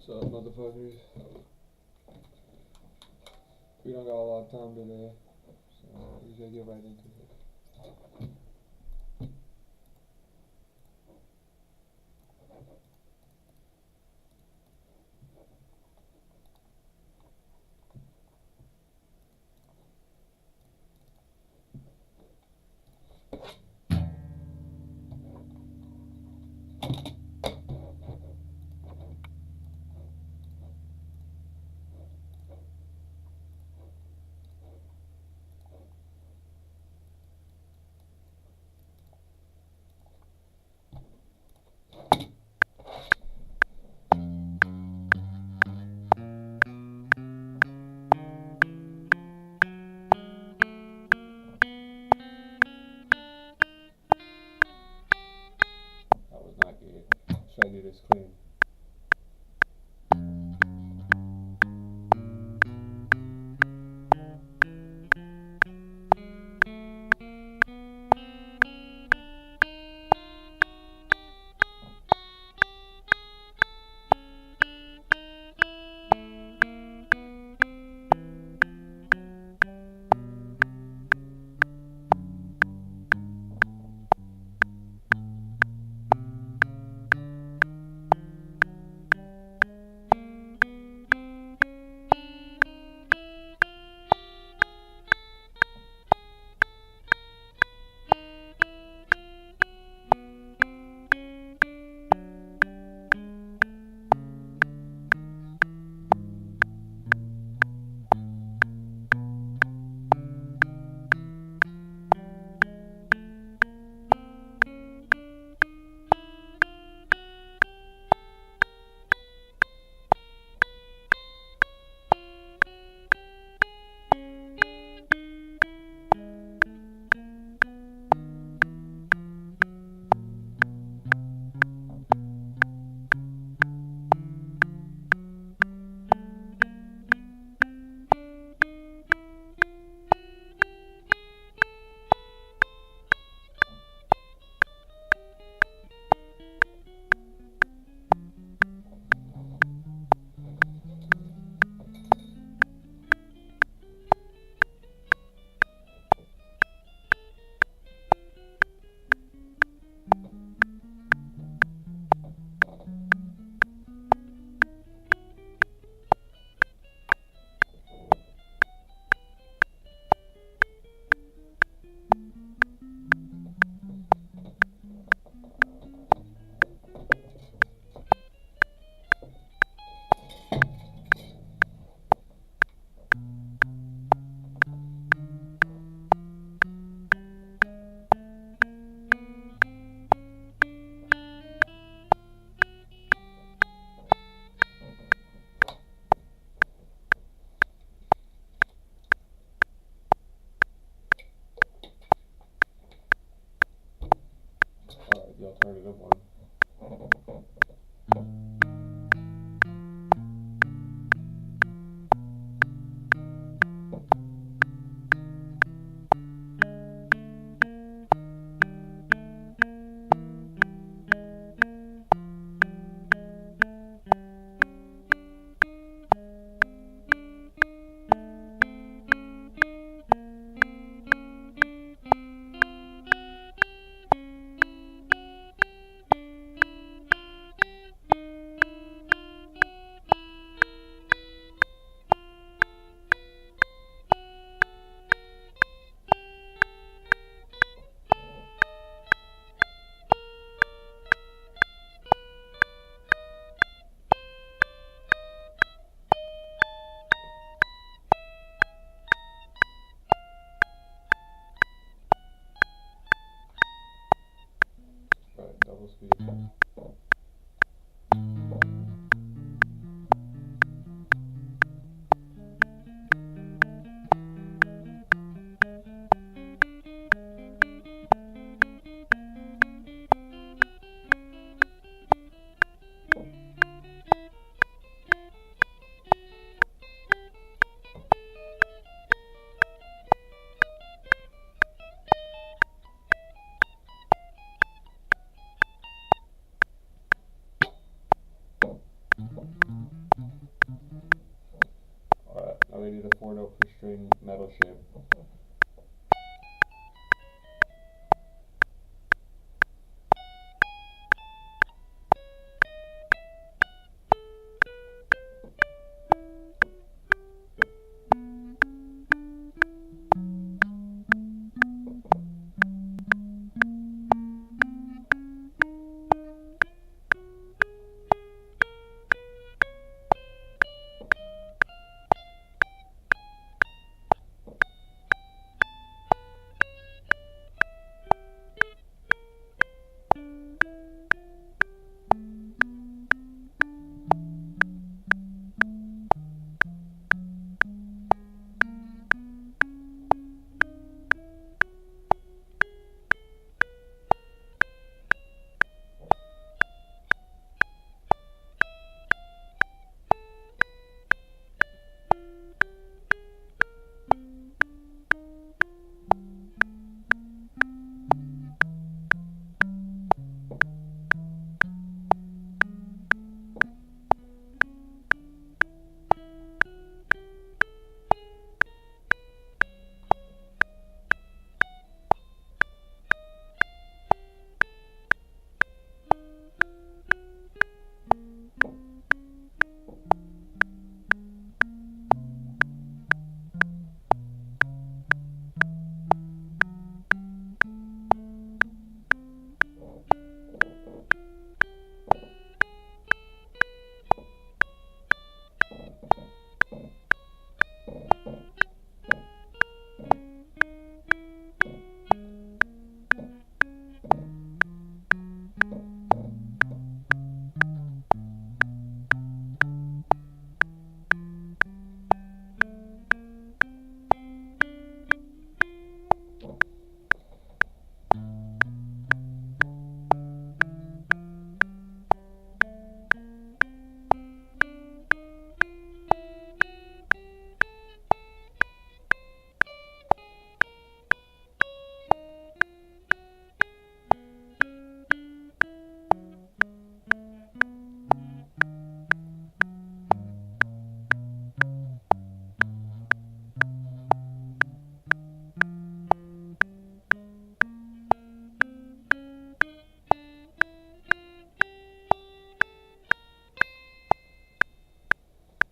So, motherfuckers, we don't got a lot of time today, so we gotta get right into it. That was not good. Should I do this clean? Alright, the alternative one. we need a 4-note per string metal shape.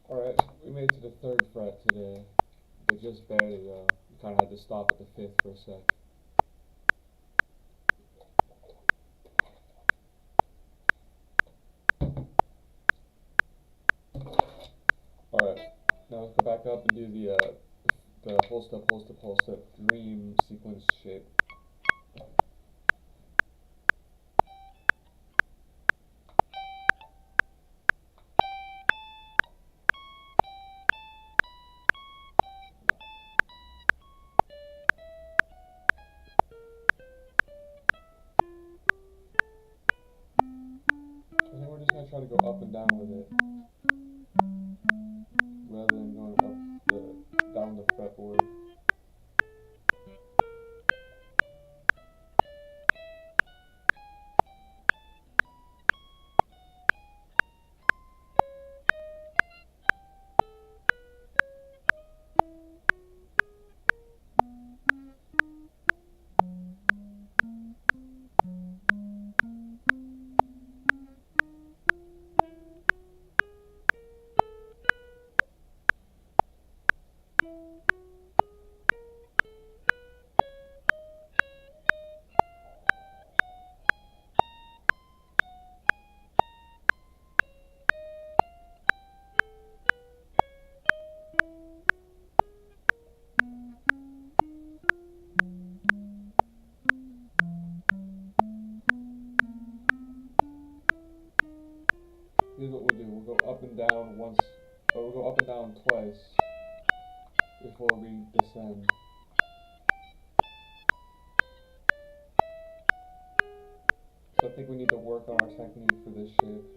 Alright, we made it to the 3rd fret today, but just barely though. We kinda had to stop at the 5th for a sec. Alright, now let's go back up and do the whole step, dream sequence shape. I think we're just gonna try to go up and down with it, rather than going down the fretboard. Here's what we'll do, we'll go up and down once, but we'll go up and down twice before we descend. So I think we need to work on our technique for this shape.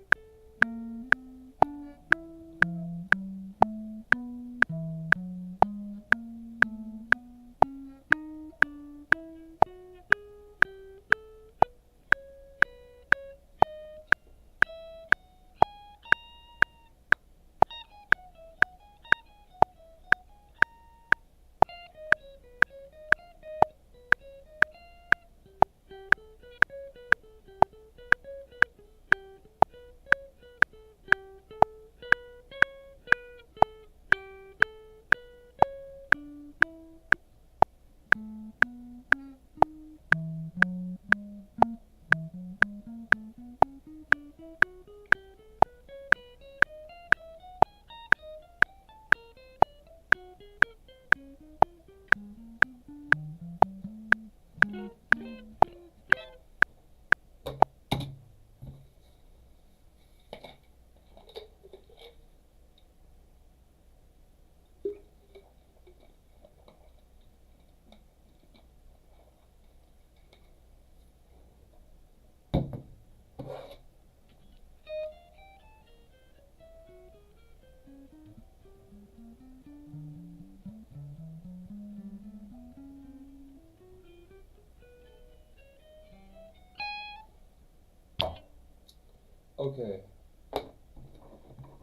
Okay,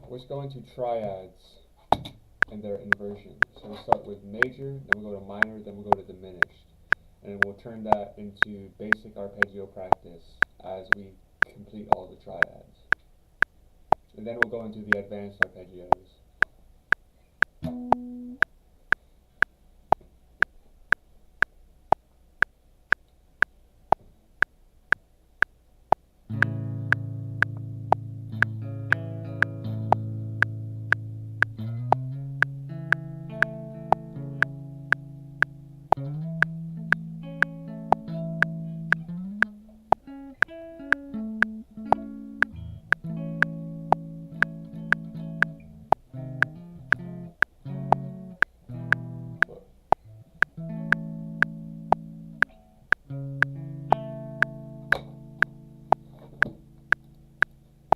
we're going to triads and their inversion. So we start with major, then we go to minor, then we go to diminished. And we'll turn that into basic arpeggio practice as we complete all the triads. And then we'll go into the advanced arpeggios.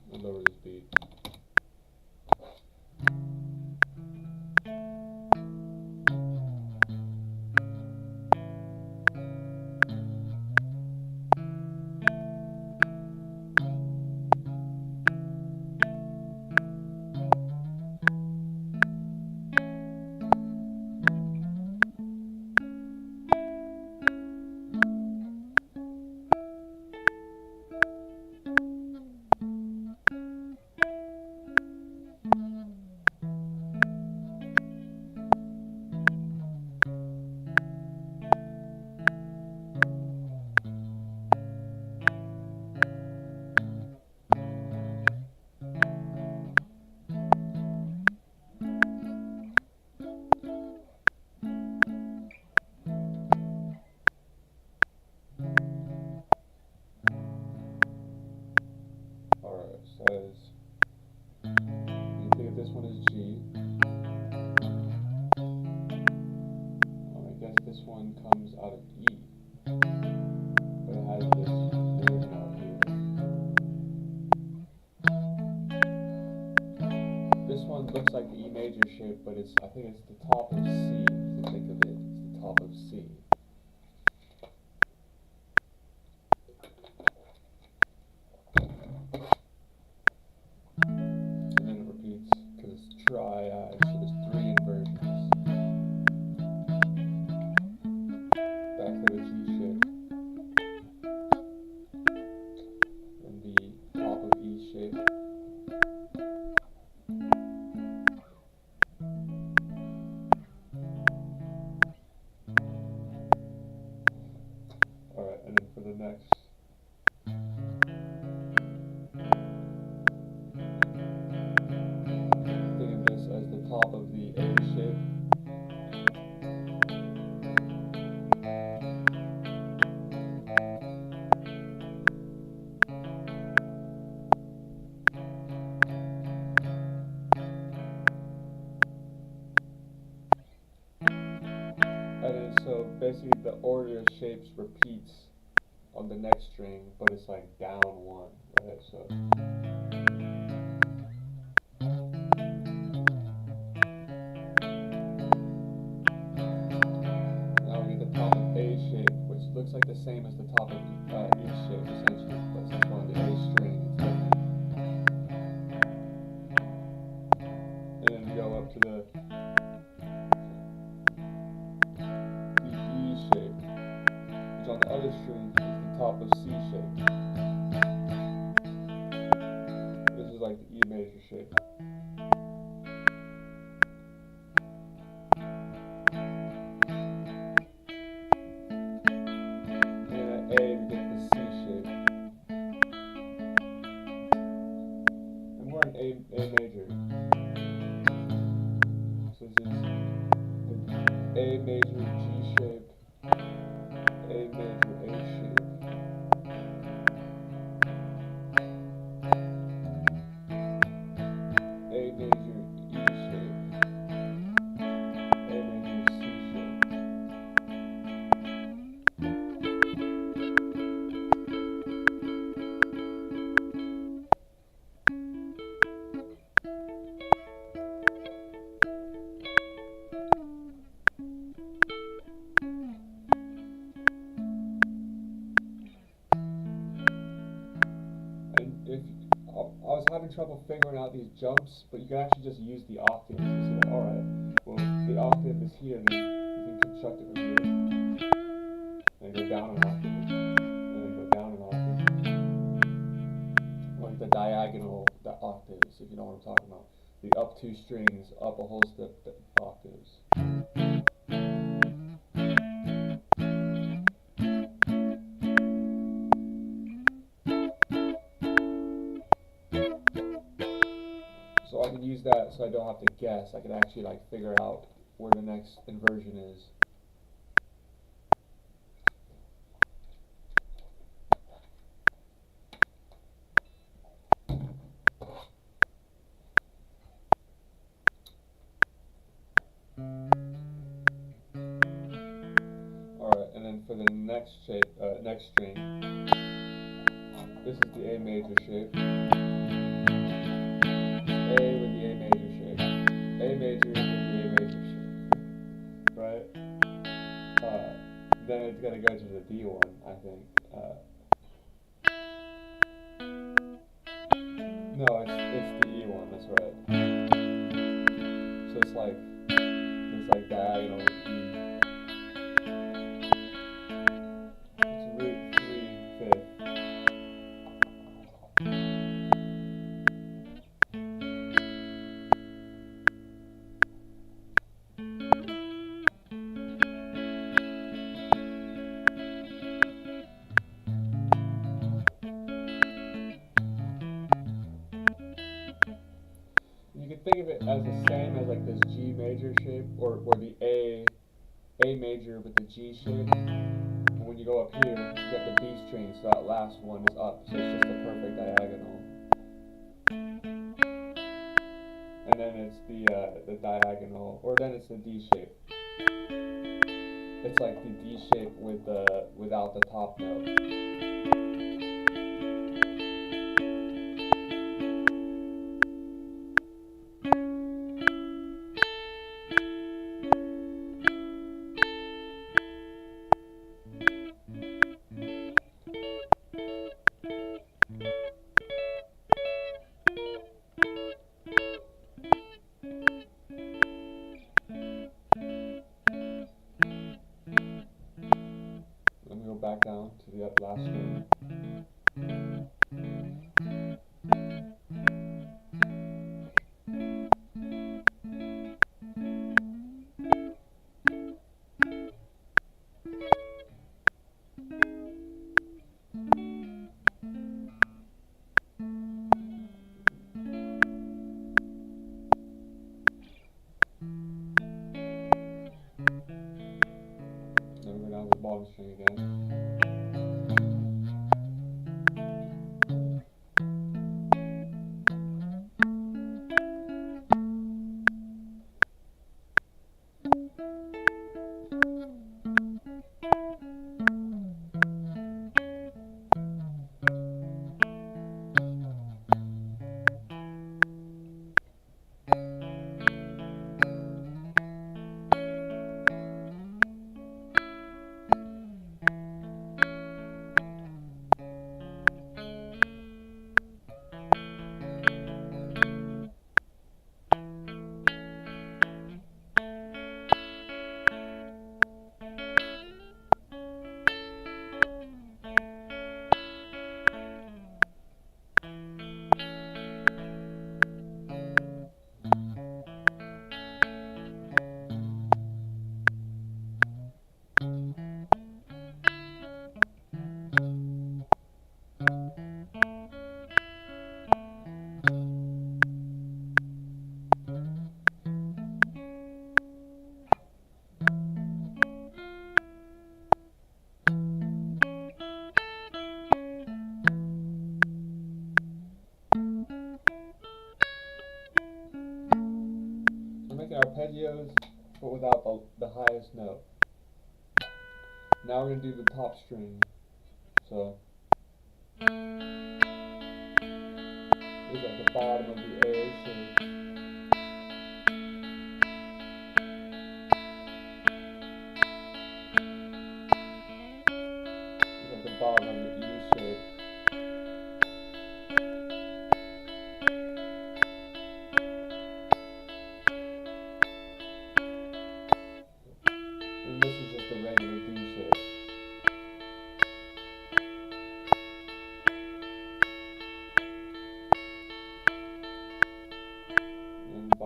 We'll lower this beat. Alright, says, you think if this one is G, I guess this one comes out of E, but it has this version out here. This one looks like the E major shape, but I think it's the top of C, if you think of it, it's the top of C. And then it repeats, because it's triad, so there's 3 inversions. Back to the G shape. Then the top of E shape. Alright, and then for the next, think of this as the top of the A shape. And then so basically the order of shapes repeats on the next string, but it's like down 1, right? So now we get the top of A shape, which looks like the same as the top of E shape essentially, but since we're on the A string, it's different. And then we go up to the E shape, which on the other string is the top of C shape. This is like the E major shape. And at A we get the C shape. And we're in A major. So this is the A major G shape, A major A shape, A major E shape, A major C shape. And if was having trouble figuring out these jumps, but you can actually just use the octaves. You see that? Alright, well, the octave is here, then you can construct it from here. And go down an octave, and then go down an octave. Like the diagonal octaves, if you know what I'm talking about. The up two strings, up a whole step octaves. So I can use that so I don't have to guess. I can actually like figure out where the next inversion is. Alright, and then for the next shape, next string, this is the A major shape. A with the A major shape. A major with the A major shape. Right? Then it's gonna go to the D one, I think. No, it's the E one, that's right. So it's like diagonal with E. It's root 3/5. You can think of it as the same as like this G major shape, or the A major with the G shape. And when you go up here, you got the B string, so that last one is up, so it's just a perfect diagonal. And then it's the diagonal, or then it's the D shape. It's like the D shape with without the top note. Let me go back down to the last string. Then we go down to the bottom string again. Making arpeggios, but without the highest note. Now we're going to do the top string. So, this is at the bottom of the A shape. This is at the bottom of the E shape.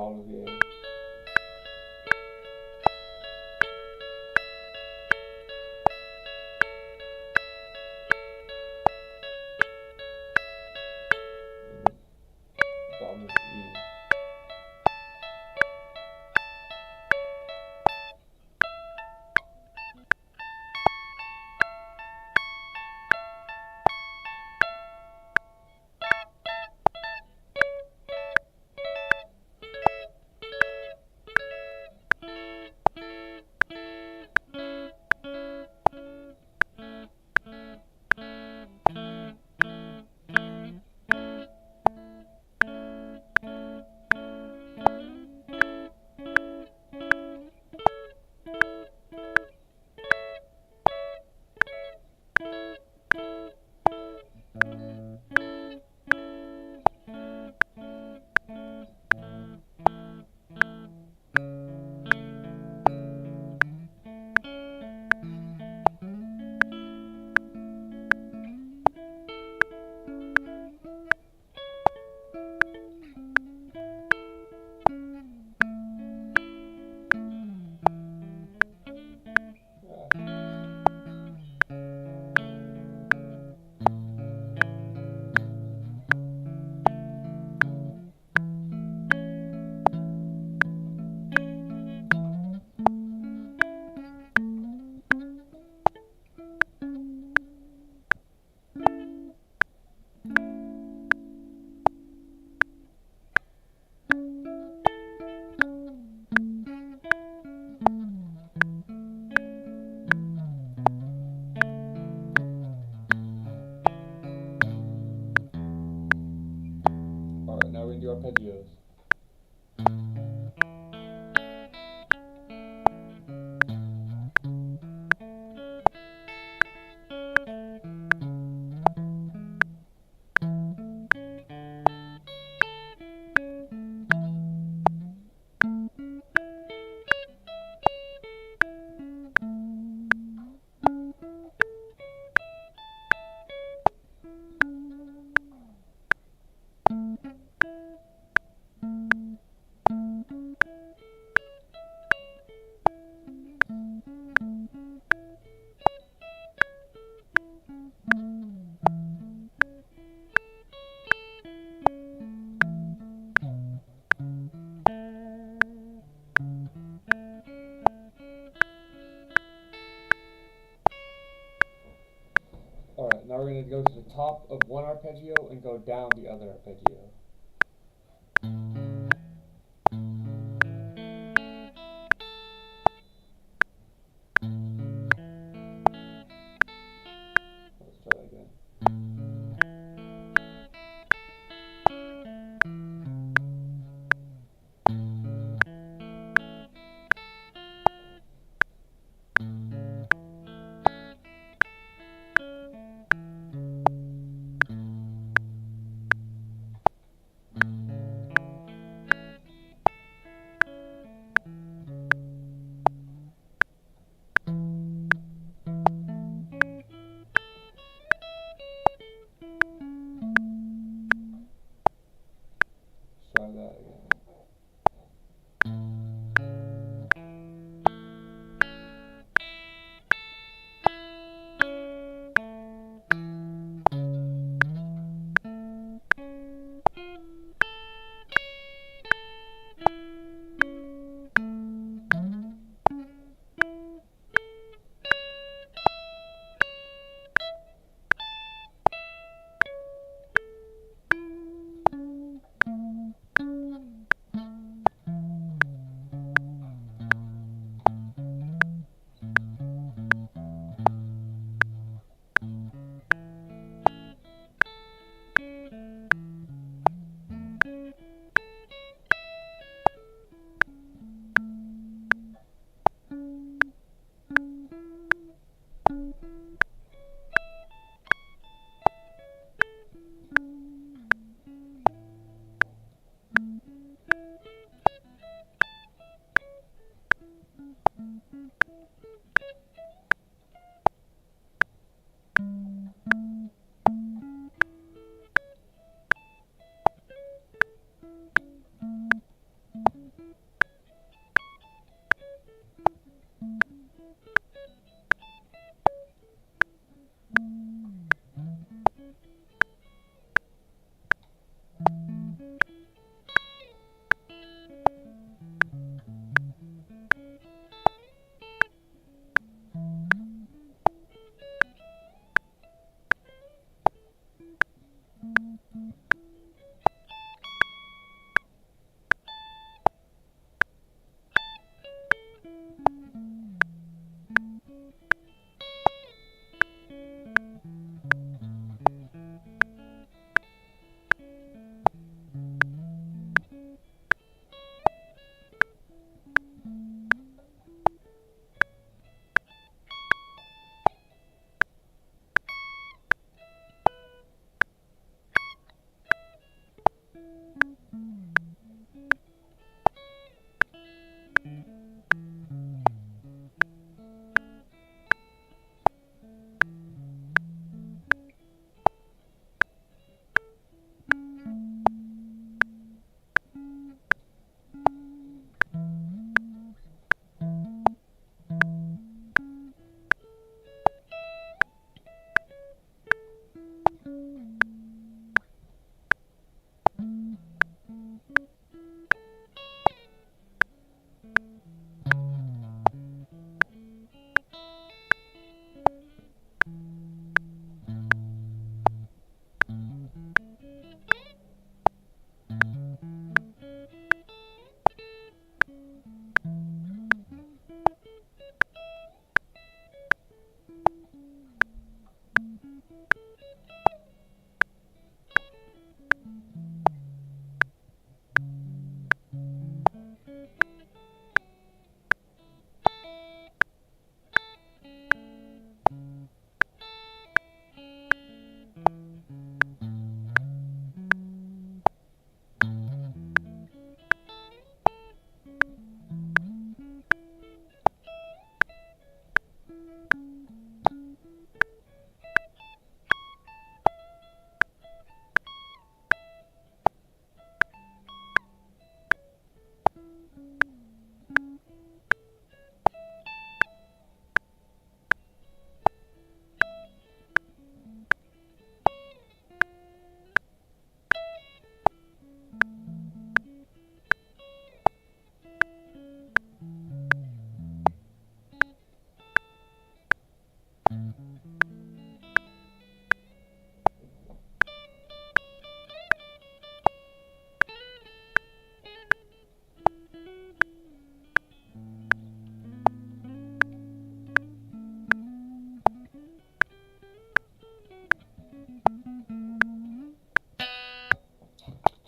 bottom of the A. Bottom of the E. Alright, now we're going to do arpeggios. Alright, now we're going to go to the top of one arpeggio and go down the other arpeggio. Let's try that again.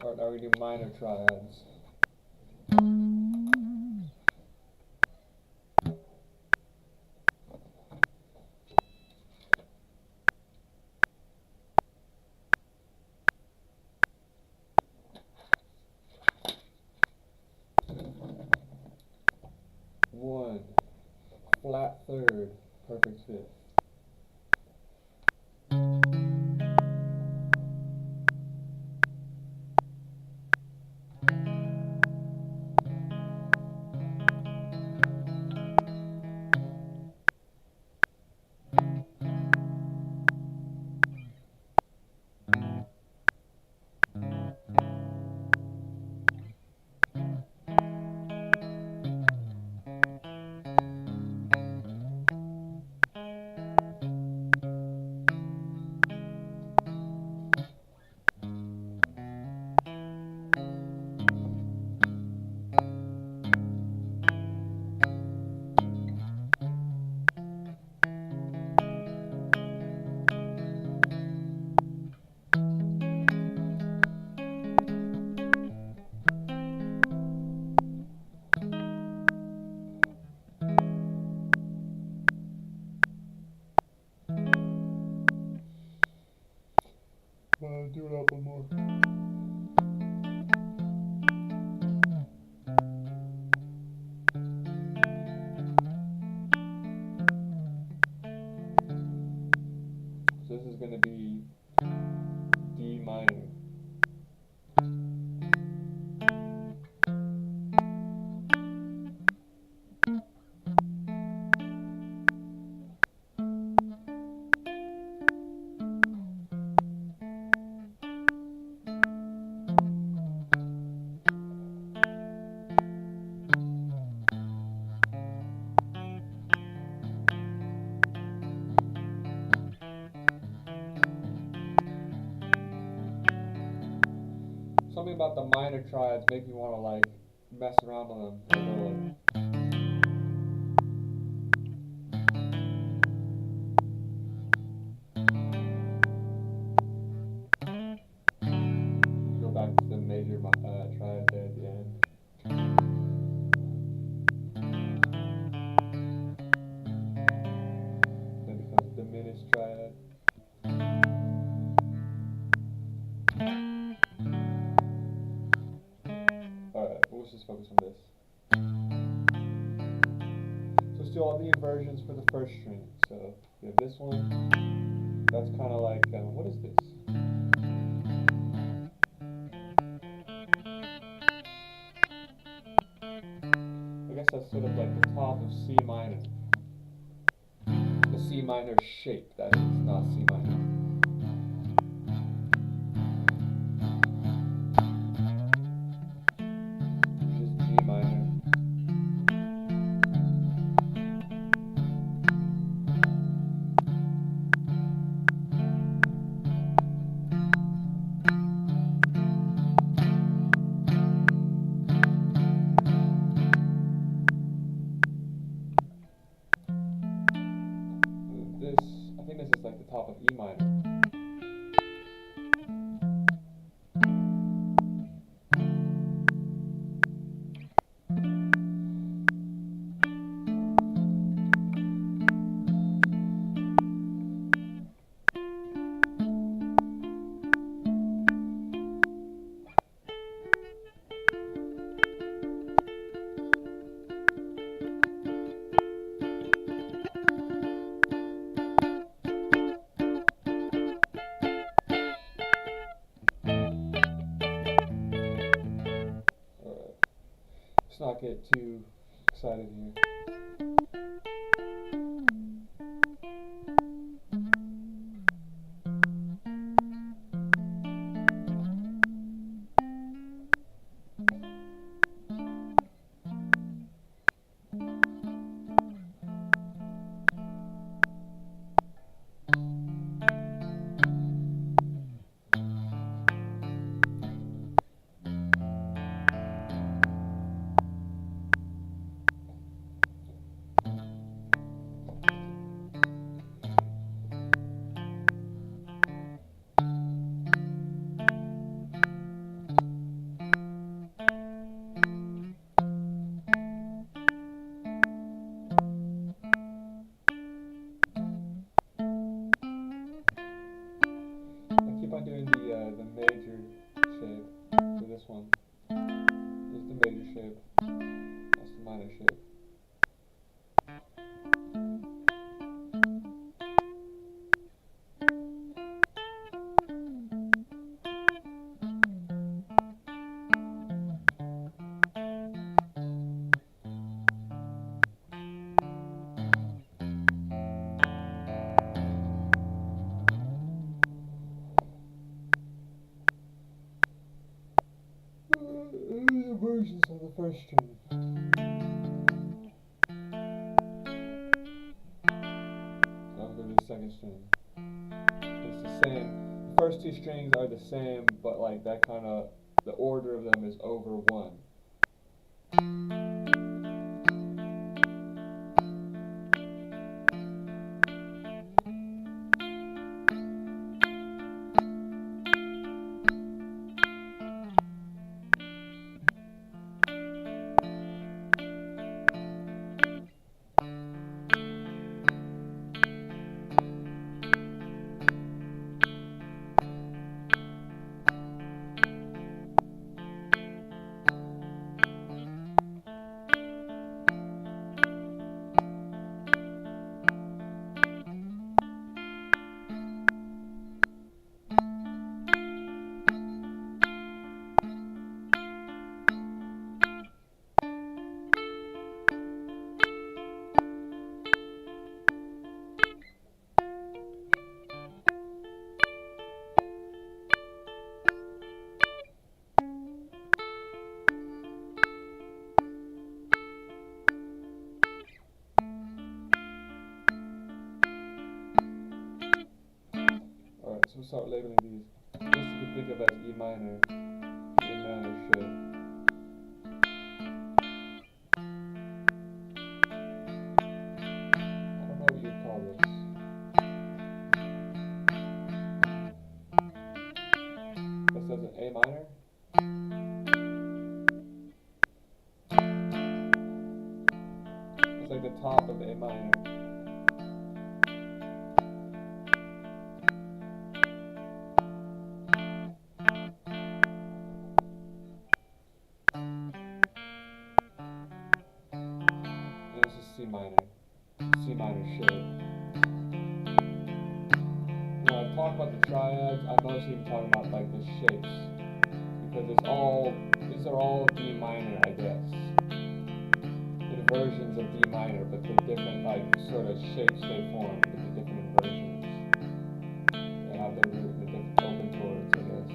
Alright, now we do minor triads. One, flat third, perfect fifth. Do it up one more. So this is going to be D minor. Something about the minor triads make me want to like mess around on them. Go back to the major triad there at the end. Then becomes diminished triad. Alright, let's just focus on this. So let's do all the inversions for the first string. So we have this one. That's kind of like, what is this? I guess that's sort of like the top of C minor. The C minor shape, that is, not C minor. Just G minor. I think this is like the top of E minor. Let's not get too excited here. one. This is the major shape. That's the minor shape. Versions of the first string. Now we'll go to the second string. It's the same. The first two strings are the same, but like that kind of, the order of them is over one. Alright, so we'll start labeling these. This you can think of as E minor, E minor shape. I don't know what you'd call this. This is an A minor. It's like the top of A minor. C minor shape. When I talk about the triads, I'm mostly talking about like the shapes, because these are all D minor, I guess. The versions of D minor, but the different like sort of shapes they form with the different inversions. They have their root in the different open chords, I guess.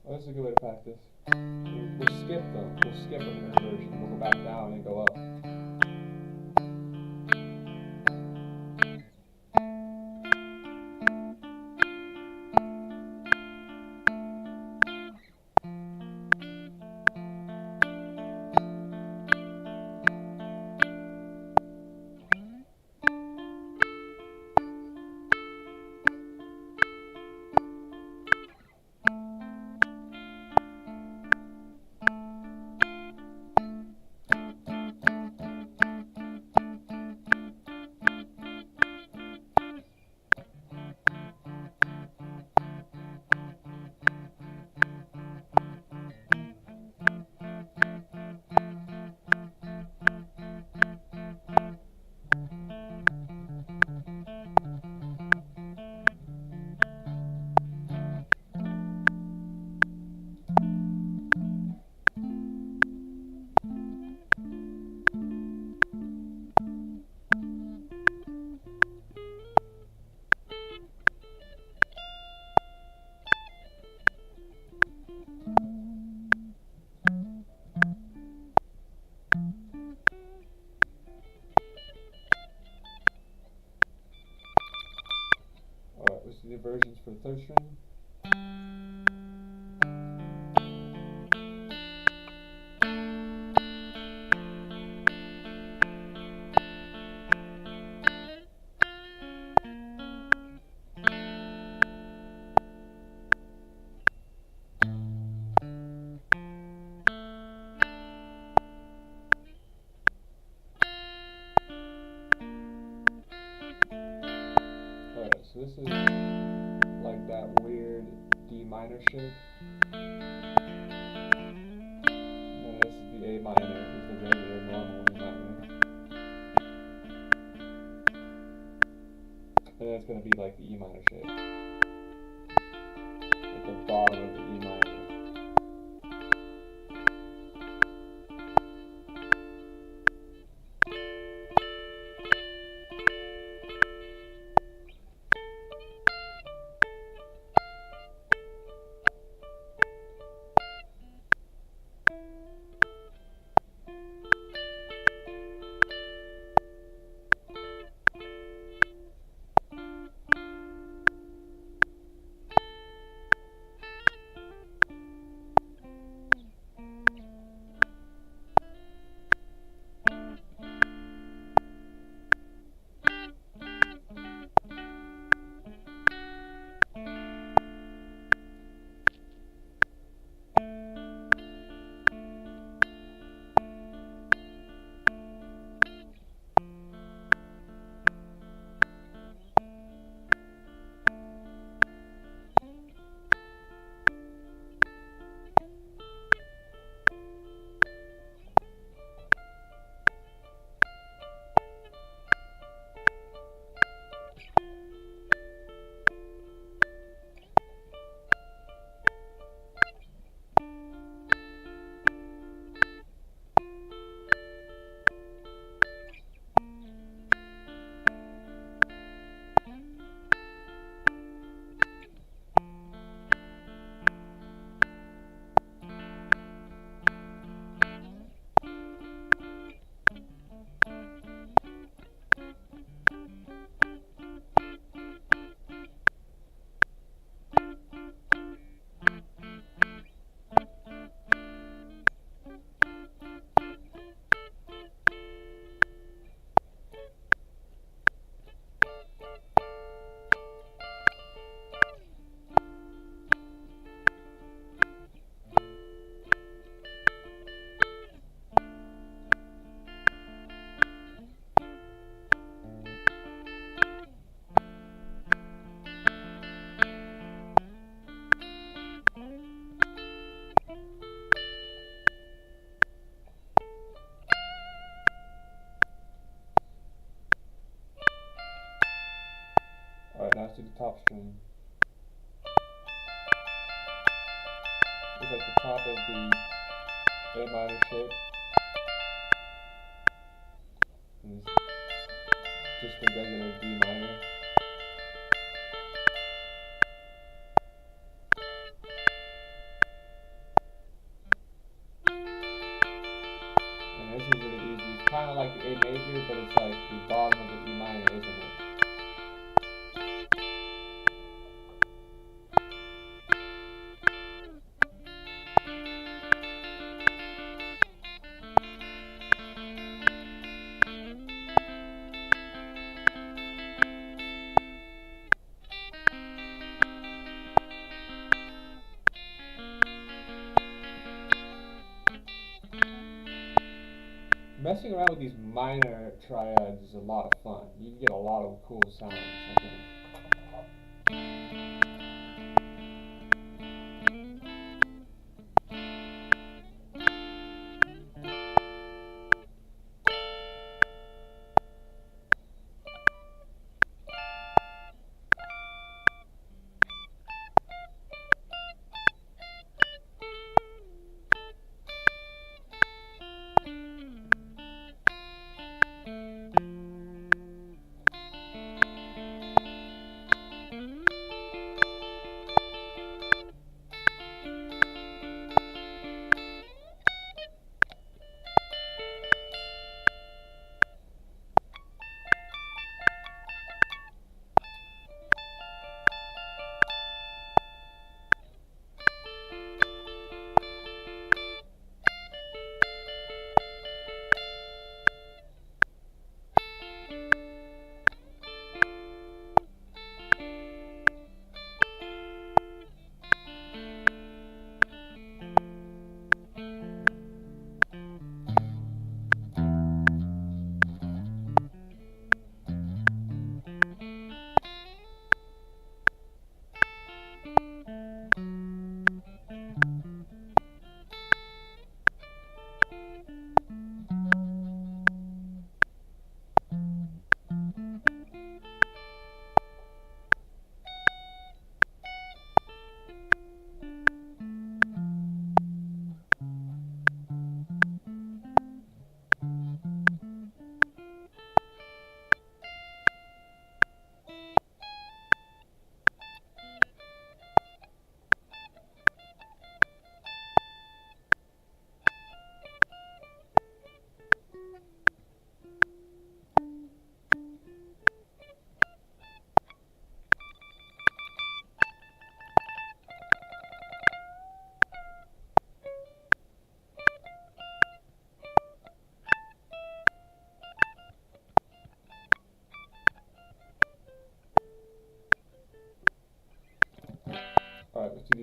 Well, that's a good way to practice. We'll skip them. We'll skip them in inversion. We'll go back down and go up. third string. Alright, so this is like that weird D minor shape. And this is the A minor, this is the regular normal A minor. And then it's going to be like the E minor shape. At the bottom of the E minor. Alright, now let's do the top string. It's like the top of the A minor shape. And it's just the regular D minor. And this is really easy. It's kind of like the A major, but it's like the bottom of the E minor, isn't it? Messing around with these minor triads is a lot of fun. You can get a lot of cool sounds, I think.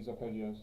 these arpeggios.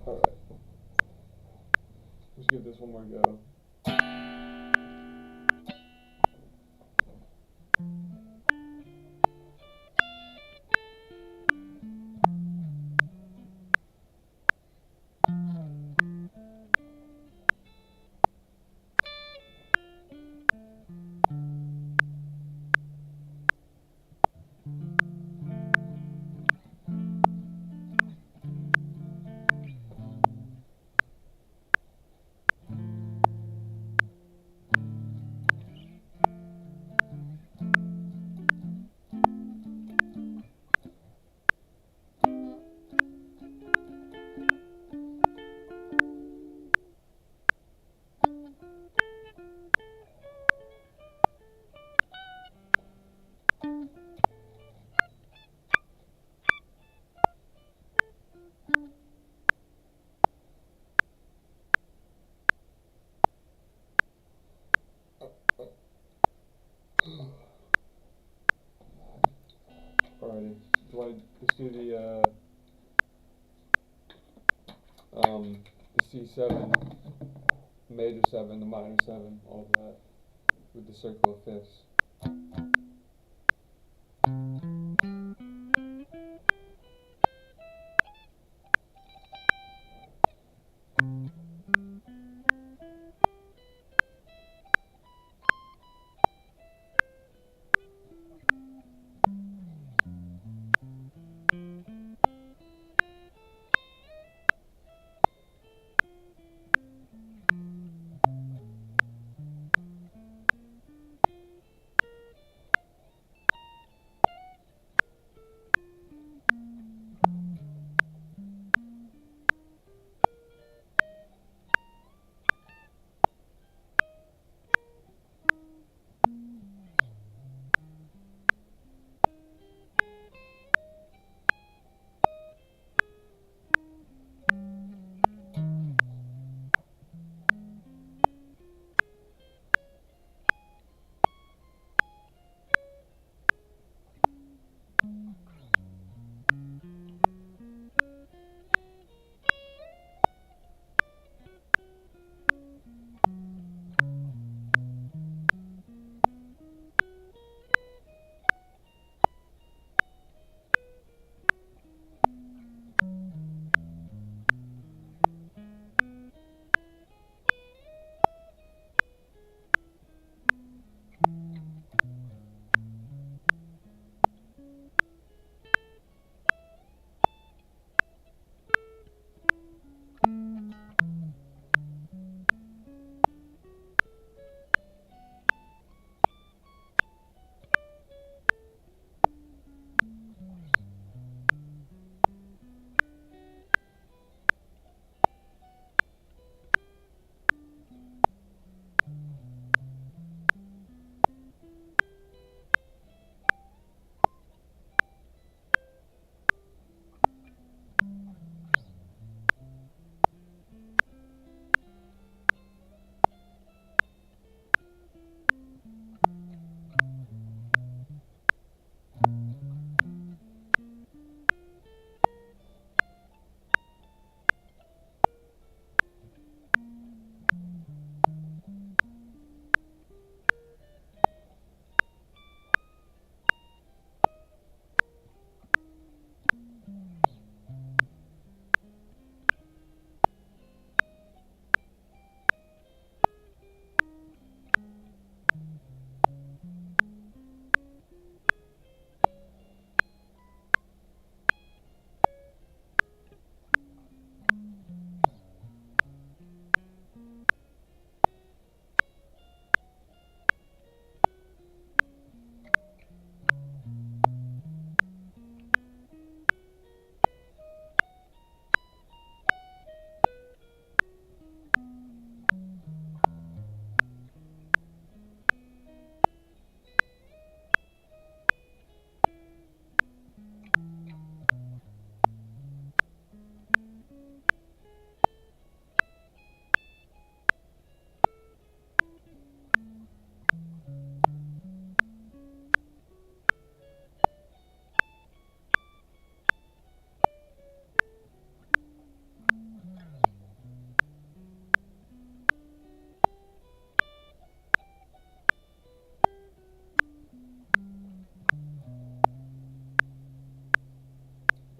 Alright. Let's give this one more go. Alrighty, let's do the C7, major 7, the minor 7, all of that, with the circle of fifths.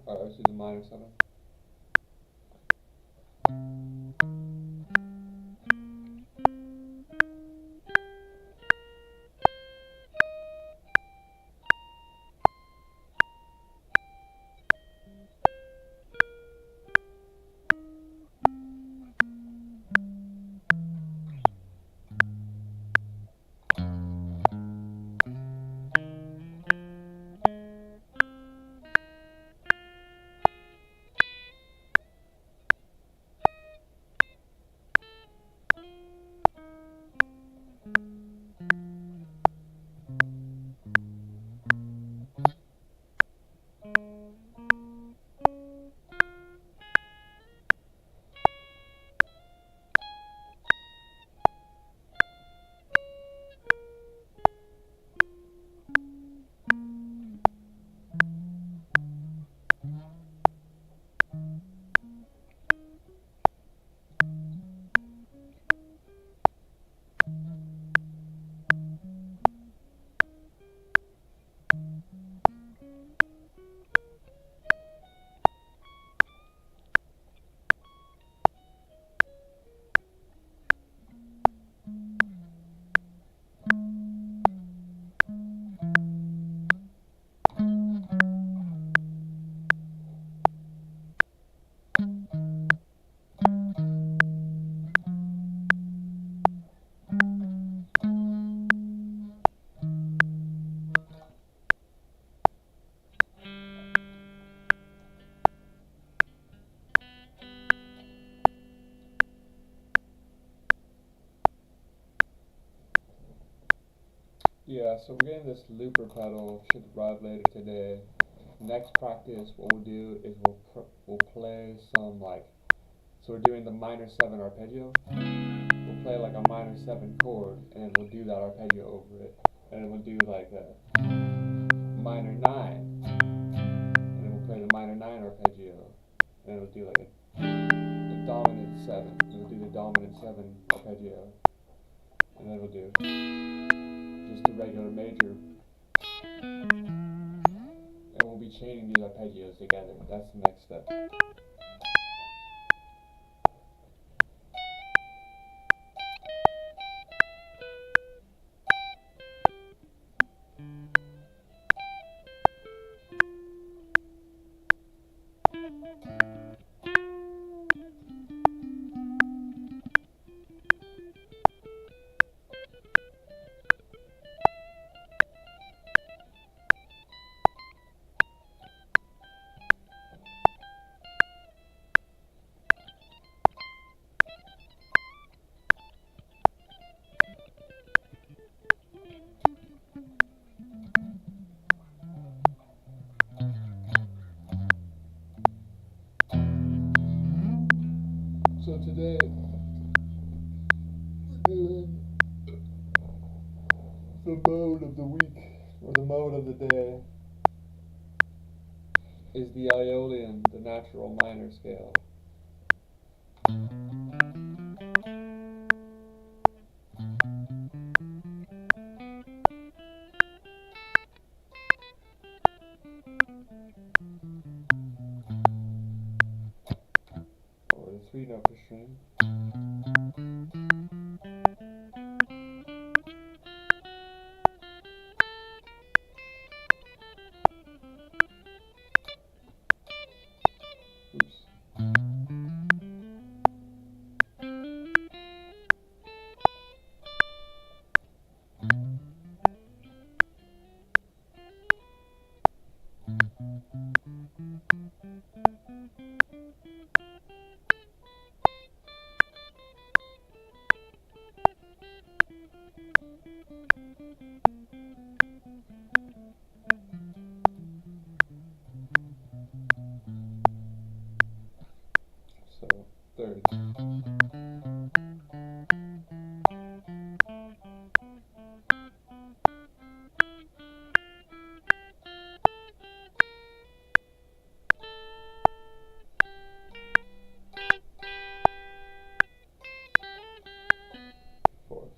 Alright, let's do the minor 7. Yeah, so we're getting this looper pedal, should arrive later today. Next practice, what we'll do is we'll play some like, so we're doing the minor 7 arpeggio. We'll play like a minor 7 chord, and then we'll do that arpeggio over it. And then we'll do like a minor 9, and then we'll play the minor 9 arpeggio. And then we'll do like a dominant 7, and we'll do the dominant 7 arpeggio. And then we'll do just a regular major. And we'll be chaining these arpeggios together. That's the next step. So today, we're doing the mode of the week, or the mode of the day, is the Aeolian, the natural minor scale. Or the 3-note string. Oops. So, third. Fourth.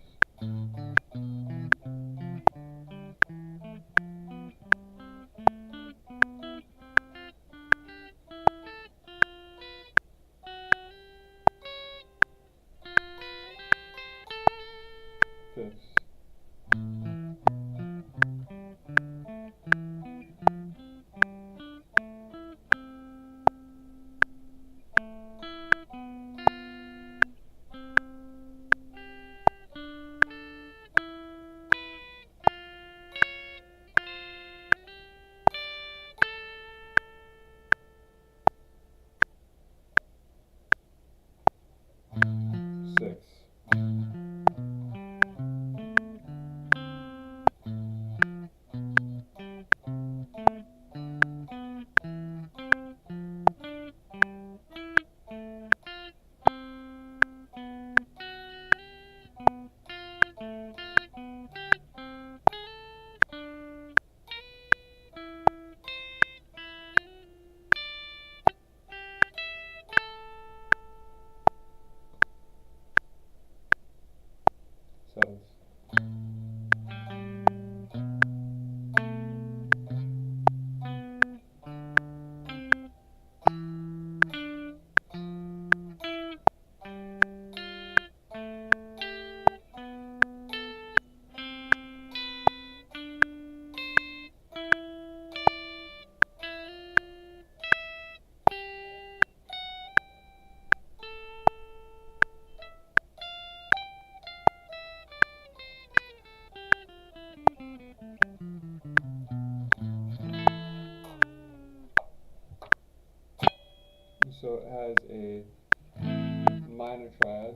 So it has a minor triad,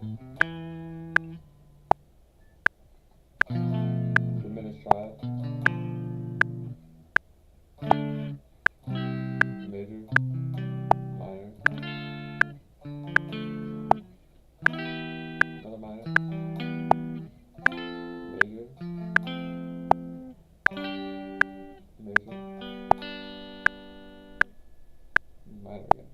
diminished triad, major, minor, another minor, major, major, minor again.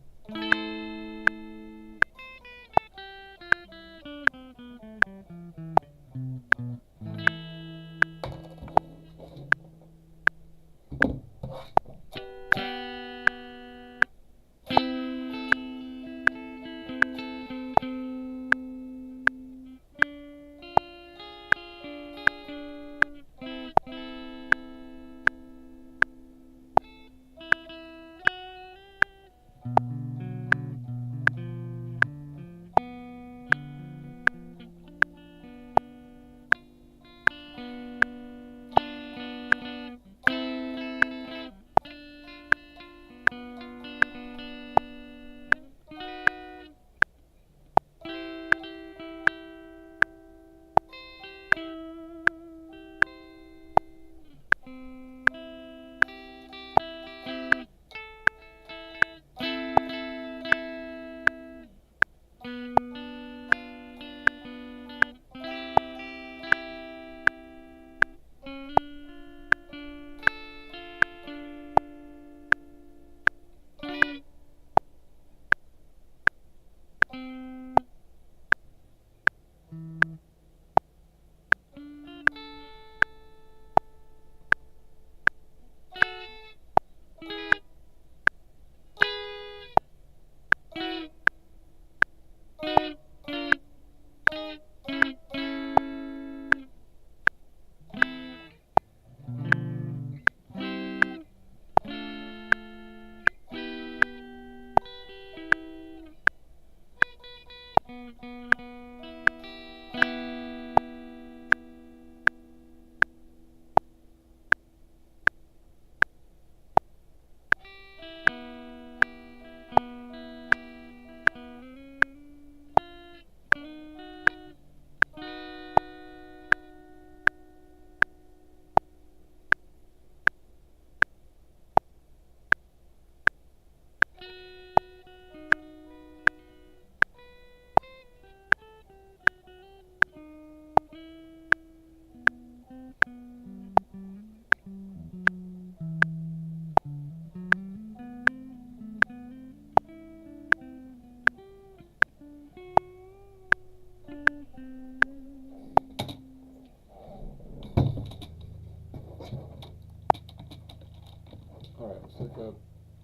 Alright, let's look up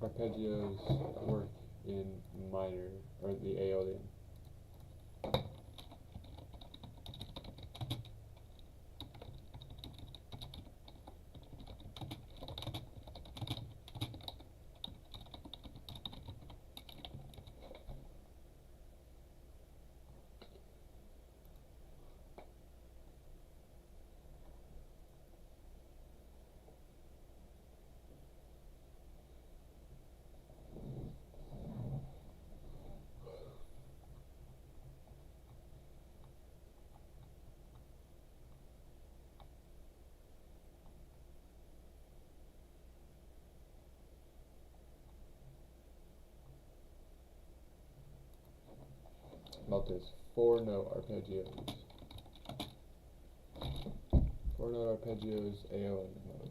arpeggios that work in minor, or the Aeolian. About this 4-note arpeggios. 4-note arpeggios, Aeolian mode.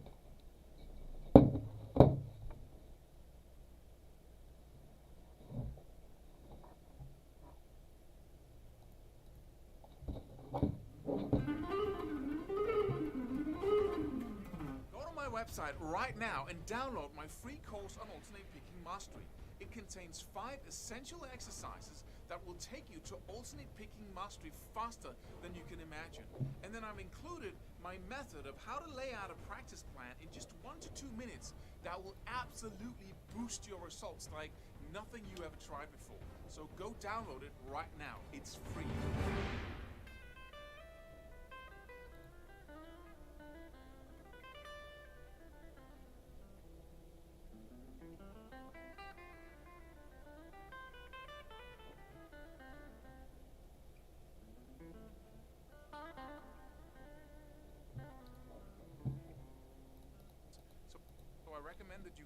Go to my website right now and download my free course on alternate picking mastery. It contains 5 essential exercises that will take you to alternate picking mastery faster than you can imagine. And then I've included my method of how to lay out a practice plan in just 1 to 2 minutes that will absolutely boost your results like nothing you ever tried before. So go download it right now. It's free.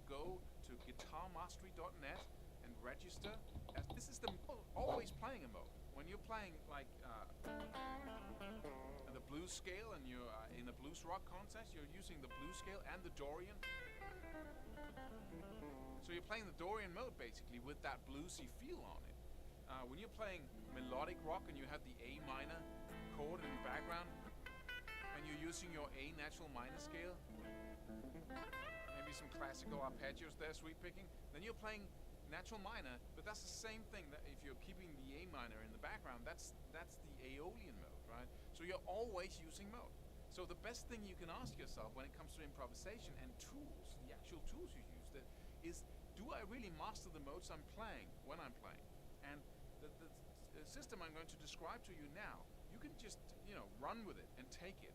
go to guitarmastery.net and register. As this is the mode, always playing a mode. When you're playing like the blues scale and you're in a blues rock contest, you're using the blues scale and the Dorian. So you're playing the Dorian mode basically with that bluesy feel on it. When you're playing melodic rock and you have the A minor chord in the background, and you're using your A natural minor scale, maybe some classical arpeggios there, sweep picking, then you're playing natural minor, but that's the same thing that if you're keeping the A minor in the background, that's the Aeolian mode, right? So you're always using mode. So the best thing you can ask yourself when it comes to improvisation and tools, the actual tools you use, that is, do I really master the modes I'm playing when I'm playing? And the system I'm going to describe to you now, you can just, run with it and take it.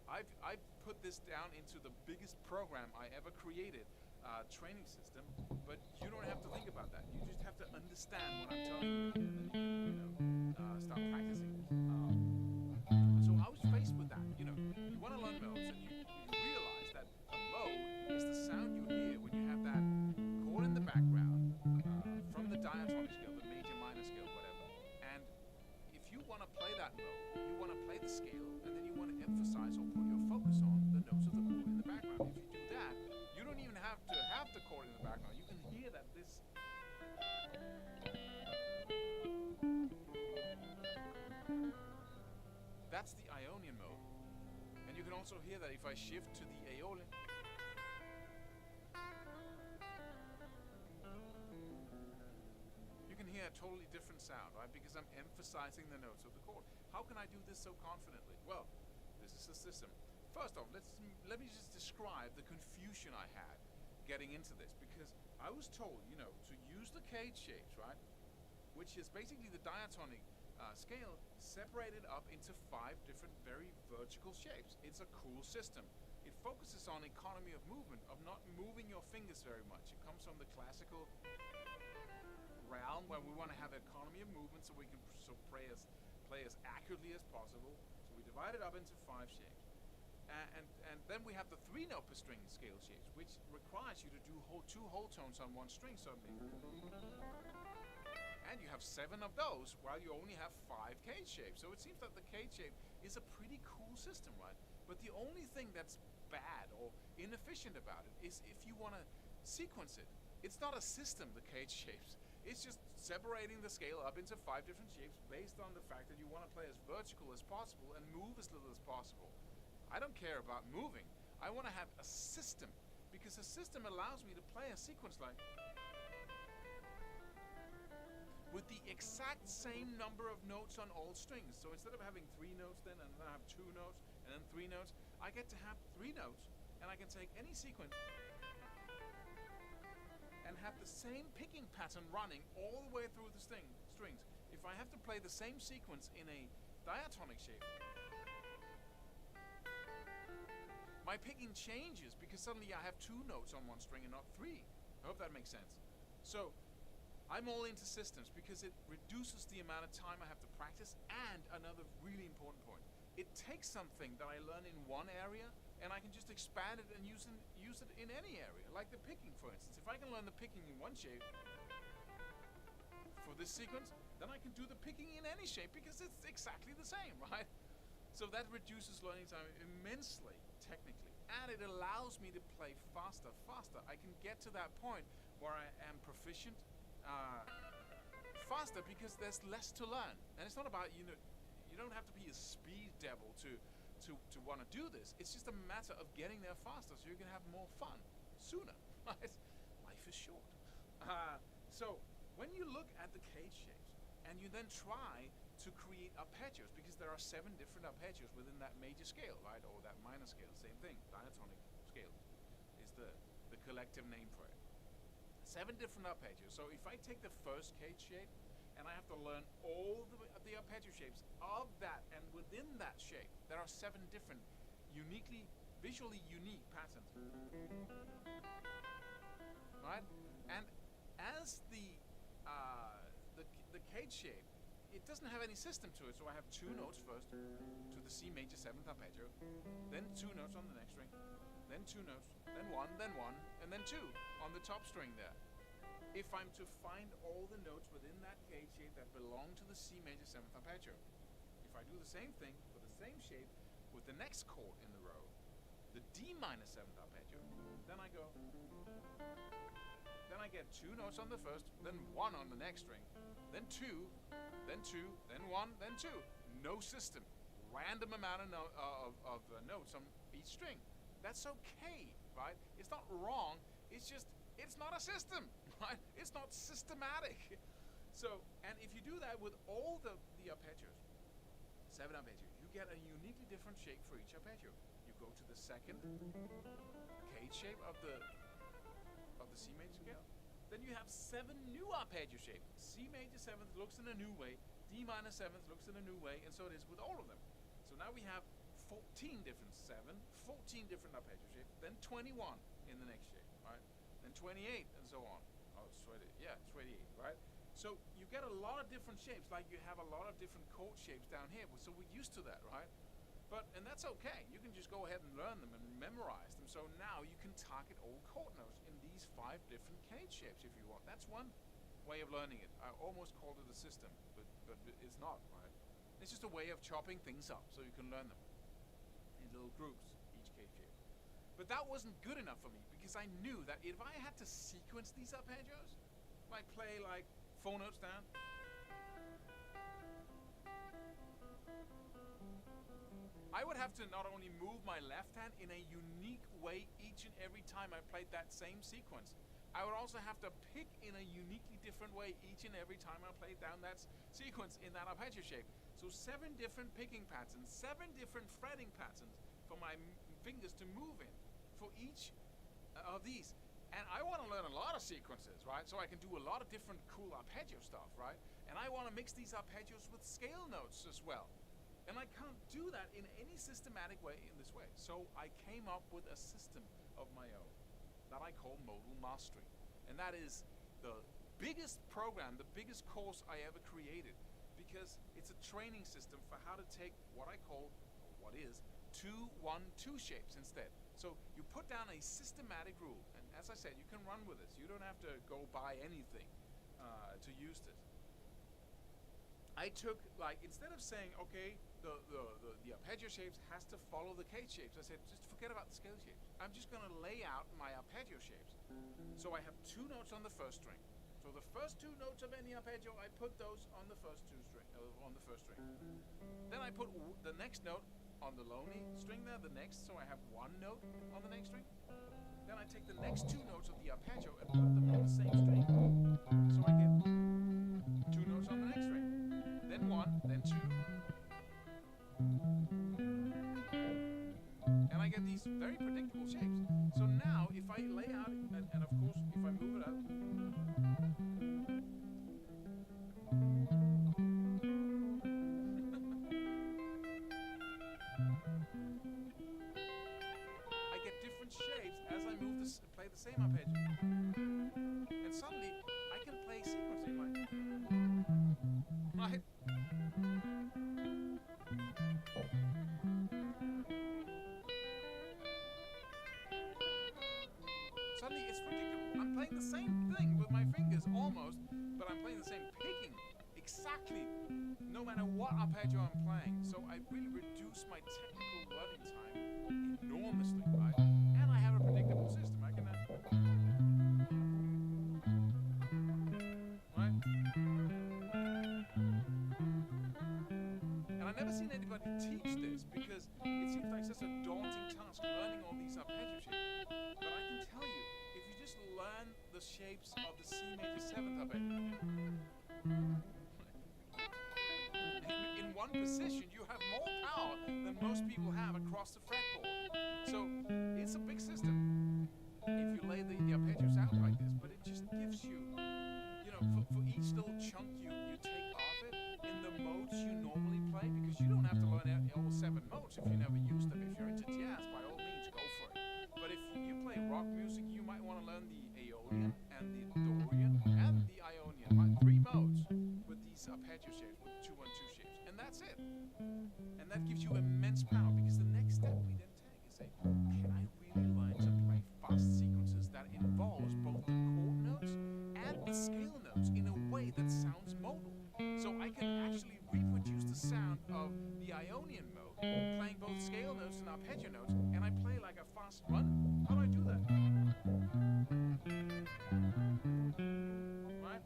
I've put this down into the biggest program I ever created, training system, but you don't have to think about that. You just have to understand what I'm telling you, and then start practicing this. So I was faced with that. You want to learn modes, and you realize that a mode is the sound you hear when you have that chord in the background from the diatonic scale, the major, minor scale, whatever. And if you want to play that mode, you want to play the scale, and then you want to emphasize or put your focus on the notes of the chord in the background. If you do that, you don't even have to have the chord in the background. You can hear that this. That's the Ionian mode. And you can also hear that if I shift to the Aeolian. You can hear a totally different sound, right? Because I'm emphasizing the notes of the chord. How can I do this so confidently? Well, this is the system. First off, let me just describe the confusion I had getting into this, because I was told, to use the cage shapes, right? Which is basically the diatonic scale separated up into 5 different very vertical shapes. It's a cool system. It focuses on economy of movement, of not moving your fingers very much. It comes from the classical realm where we want to have economy of movement so we can play as accurately as possible. So we divide it up into 5 shapes. And then we have the 3-note per string scale shapes, which requires you to do 2 whole tones on 1 string suddenly. And you have 7 of those, while you only have 5 cage shapes. So it seems that the cage shape is a pretty cool system, right? But the only thing that's bad or inefficient about it is if you want to sequence it. It's not a system, the cage shapes. It's just separating the scale up into 5 different shapes based on the fact that you want to play as vertical as possible and move as little as possible. I don't care about moving. I want to have a system, because a system allows me to play a sequence like with the exact same number of notes on all strings. So instead of having 3 notes then, and then I have 2 notes, and then 3 notes, I get to have 3 notes, and I can take any sequence and have the same picking pattern running all the way through the strings. If I have to play the same sequence in a diatonic shape, my picking changes because suddenly I have 2 notes on 1 string and not 3. I hope that makes sense. So I'm all into systems because it reduces the amount of time I have to practice. And another really important point, it takes something that I learn in one area and I can just expand it and use it in any area, like the picking, for instance. If I can learn the picking in one shape for this sequence, then I can do the picking in any shape because it's exactly the same, right? So that reduces learning time immensely, technically, and it allows me to play faster. I can get to that point where I am proficient faster because there's less to learn. And it's not about, you don't have to be a speed devil to want to do this. It's just a matter of getting there faster so you can have more fun sooner, right? Life is short. So when you look at the cage shapes and you then try to create arpeggios, because there are 7 different arpeggios within that major scale, right? Or that minor scale, same thing. Diatonic scale is the collective name for it. 7 different arpeggios. So if I take the first cage shape and I have to learn all the arpeggio shapes of that, and within that shape there are 7 different visually unique patterns, right? And as the cage shape, it doesn't have any system to it, so I have 2 notes first to the C major 7th arpeggio, then 2 notes on the next string, then 2 notes, then 1, and then 2 on the top string there. If I'm to find all the notes within that K shape that belong to the C major 7th arpeggio. If I do the same thing for the same shape with the next chord in the row, the D minor 7th arpeggio, then I go, then I get 2 notes on the first, then 1 on the next string, then 2, then 2, then 1, then 2. No system. Random amount of notes on each string. That's okay, right? It's not wrong. It's just, it's not a system, right? It's not systematic. So, and if you do that with all the arpeggios, 7 arpeggios, you get a uniquely different shape for each arpeggio. You go to the second K shape of the C major scale. Then you have 7 new arpeggio shapes. C major 7th looks in a new way, D minor 7th looks in a new way, and so it is with all of them. So now we have 14 different 7, 14 different arpeggio shapes, then 21 in the next shape, right? Then 28 and so on. Oh, it's 28, yeah, it's 28, right? So you get a lot of different shapes, like you have a lot of different chord shapes down here, so we're used to that, right? And that's okay. You can just go ahead and learn them and memorize them. So now you can target all chord notes in these 5 different K shapes if you want. That's one way of learning it. I almost called it a system, but it's not, right? It's just a way of chopping things up so you can learn them in little groups, each K shape. But that wasn't good enough for me because I knew that if I had to sequence these arpeggios, like play like 4 notes down, I would have to not only move my left hand in a unique way each and every time I played that same sequence, I would also have to pick in a uniquely different way each and every time I played down that sequence in that arpeggio shape. So 7 different picking patterns, 7 different fretting patterns for my fingers to move in for each of these. And I want to learn a lot of sequences, right? So I can do a lot of different cool arpeggio stuff, right? And I want to mix these arpeggios with scale notes as well. And I can't do that in any systematic way in this way. So I came up with a system of my own that I call Modal Mastery. And that is the biggest program, the biggest course I ever created, because it's a training system for how to take what I call, or what is, 2-1-2 shapes instead. So you put down a systematic rule, and as I said, you can run with this. You don't have to go buy anything to use this. I took, like, instead of saying, okay, the arpeggio shapes has to follow the K shapes, I said, just forget about the scale shapes. I'm just going to lay out my arpeggio shapes. So I have 2 notes on the first string. So the first 2 notes of any arpeggio, I put those on the first first string. Then I put the next note on the lonely string there, the next, so I have 1 note on the next string. Then I take the next 2 notes of the arpeggio and put them on the same string. So I get 2 notes on the next string. Then 1, then 2. And I get these very predictable shapes. So now, if I lay out, and of course, if I move it out, I get different shapes as I move this, play the same arpeggio. And suddenly, I can play sequencing like, right? Suddenly it's predictable. I'm playing the same thing with my fingers almost, but I'm playing the same picking exactly no matter what arpeggio I'm playing. So I really reduce my technical learning time enormously, right? And I have a predictable system. I can right? And I've never seen anybody teach this because it seems like such a daunting task learning all these arpeggio shapes. But I can tell you, if you just learn the shapes of the C major 7th arpeggio, in one position you have more power than most people have across the fretboard. So it's a big system if you lay the arpeggios out like this, but it just gives you, for each little chunk you take off it in the modes you normally play, because you don't have to learn all 7 modes if you never use them. If you're into jazz, by all means, go for it. But if you play rock music, you might want to learn the Aeolian and the Dorian and the Ionian, right? 3 modes with these arpeggio shapes, with 2-1-2 shapes, and that's it. And that gives you immense power, because the next step we then take is say, can I really learn the scale notes in a way that sounds modal. So I can actually reproduce the sound of the Ionian mode, playing both scale notes and arpeggio notes, and I play like a fast run. How do I do that? Right?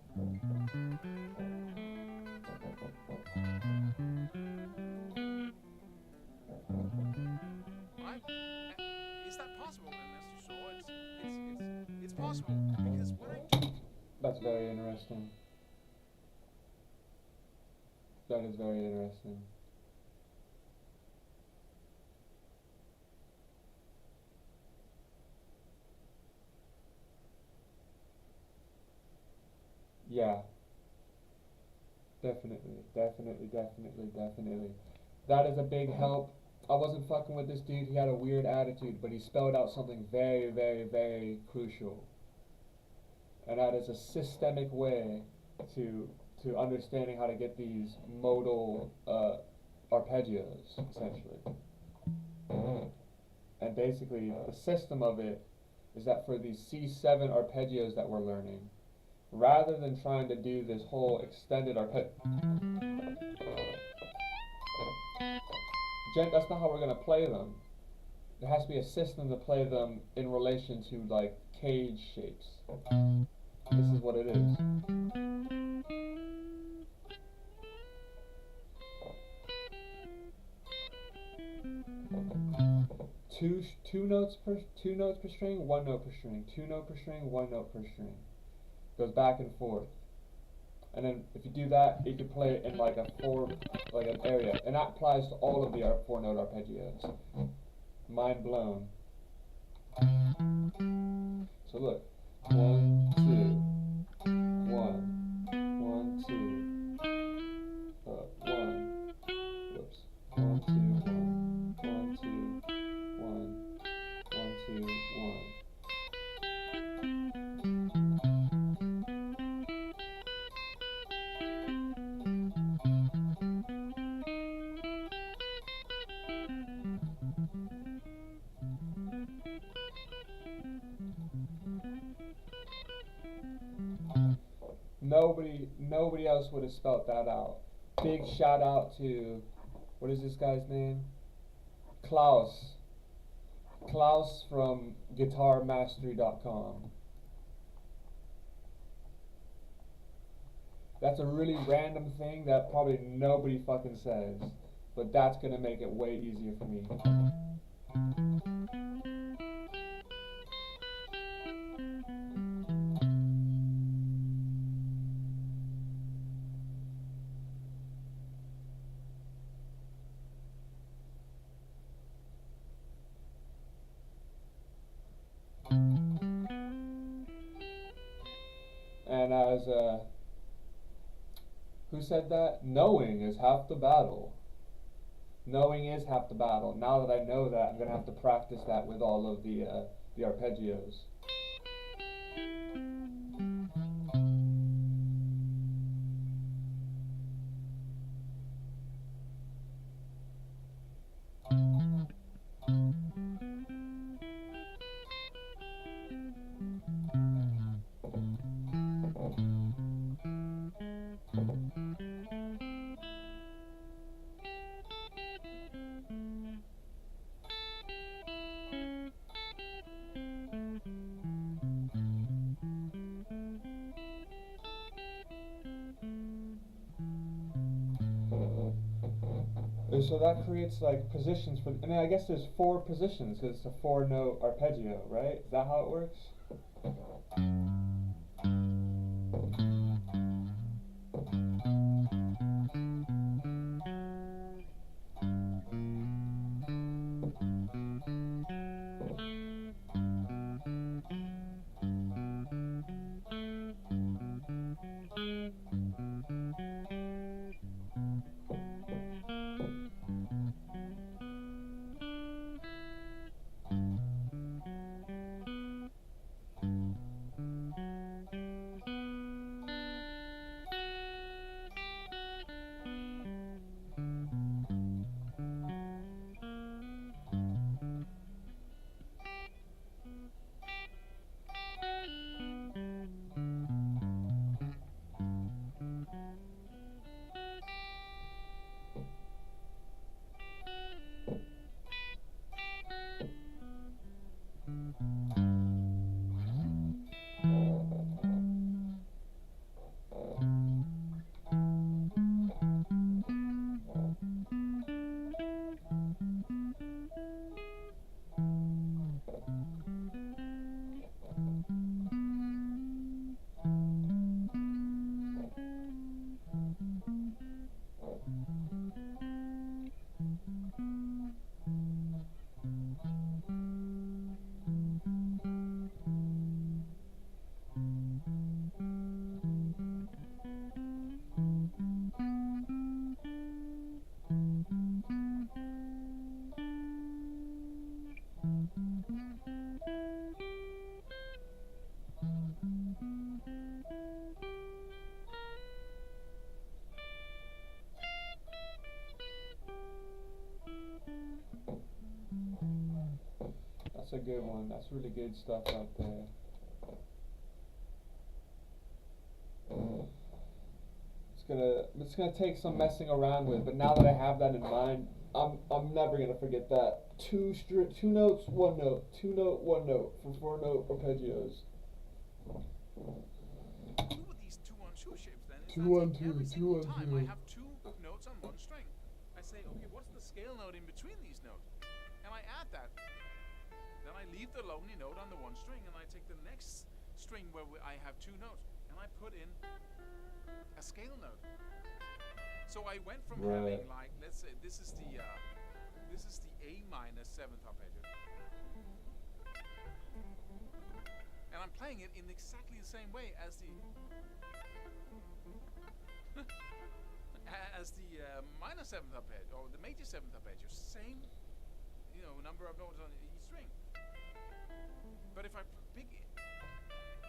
Right? Is that possible? And as you saw, it's possible because when I do. That's very interesting. That is very interesting. Yeah. Definitely. That is a big help. I wasn't fucking with this dude. He had a weird attitude, but he spelled out something very crucial. And that is a systemic way to understanding how to get these modal arpeggios, essentially. And basically, the system of it is that for these C7 arpeggios that we're learning, rather than trying to do this whole extended arpeggio, that's not how we're going to play them. There has to be a system to play them in relation to, like, cage shapes. This is what it is. Two notes per string, one note per string, two note per string, one note per string. Goes back and forth. And then if you do that, you can play it in like an area. And that applies to all of the 4-note arpeggios. Mind blown. So look. 1, 2, 1, 1, 2, 1, whoops, 1, 2, 1, 1, 2, 1, 1, 2, 1. Nobody else would have spelt that out. Big shout out to, what is this guy's name? Klaus. Klaus from GuitarMastery.com. That's a really random thing that probably nobody fucking says, but that's gonna make it way easier for me. And as who said that? Knowing is half the battle. Knowing is half the battle. Now that I know that, I'm gonna have to practice that with all of the arpeggios. So that creates like positions for, I mean, I guess there's 4 positions because it's a 4-note arpeggio, right? Is that how it works? That's a good one. That's really good stuff out there. It's gonna take some messing around with, but now that I have that in mind, I'm never gonna forget that. Two notes, one note, two note, one note for 4-note arpeggios. Do with these 2-on-2 shapes then is Two that on every two, single 2 on time 2. I have 2 notes on one string. I say, okay, what's the scale note in between these notes? And I add that. Then I leave the lonely note on the one string, and I take the next string where I have 2 notes, and I put in a scale note. So I went from having, like, let's say this is the A minor 7th arpeggio, and I'm playing it in exactly the same way as the minor 7th arpeggio or the major 7th arpeggio. Same, number of notes on each string. But if I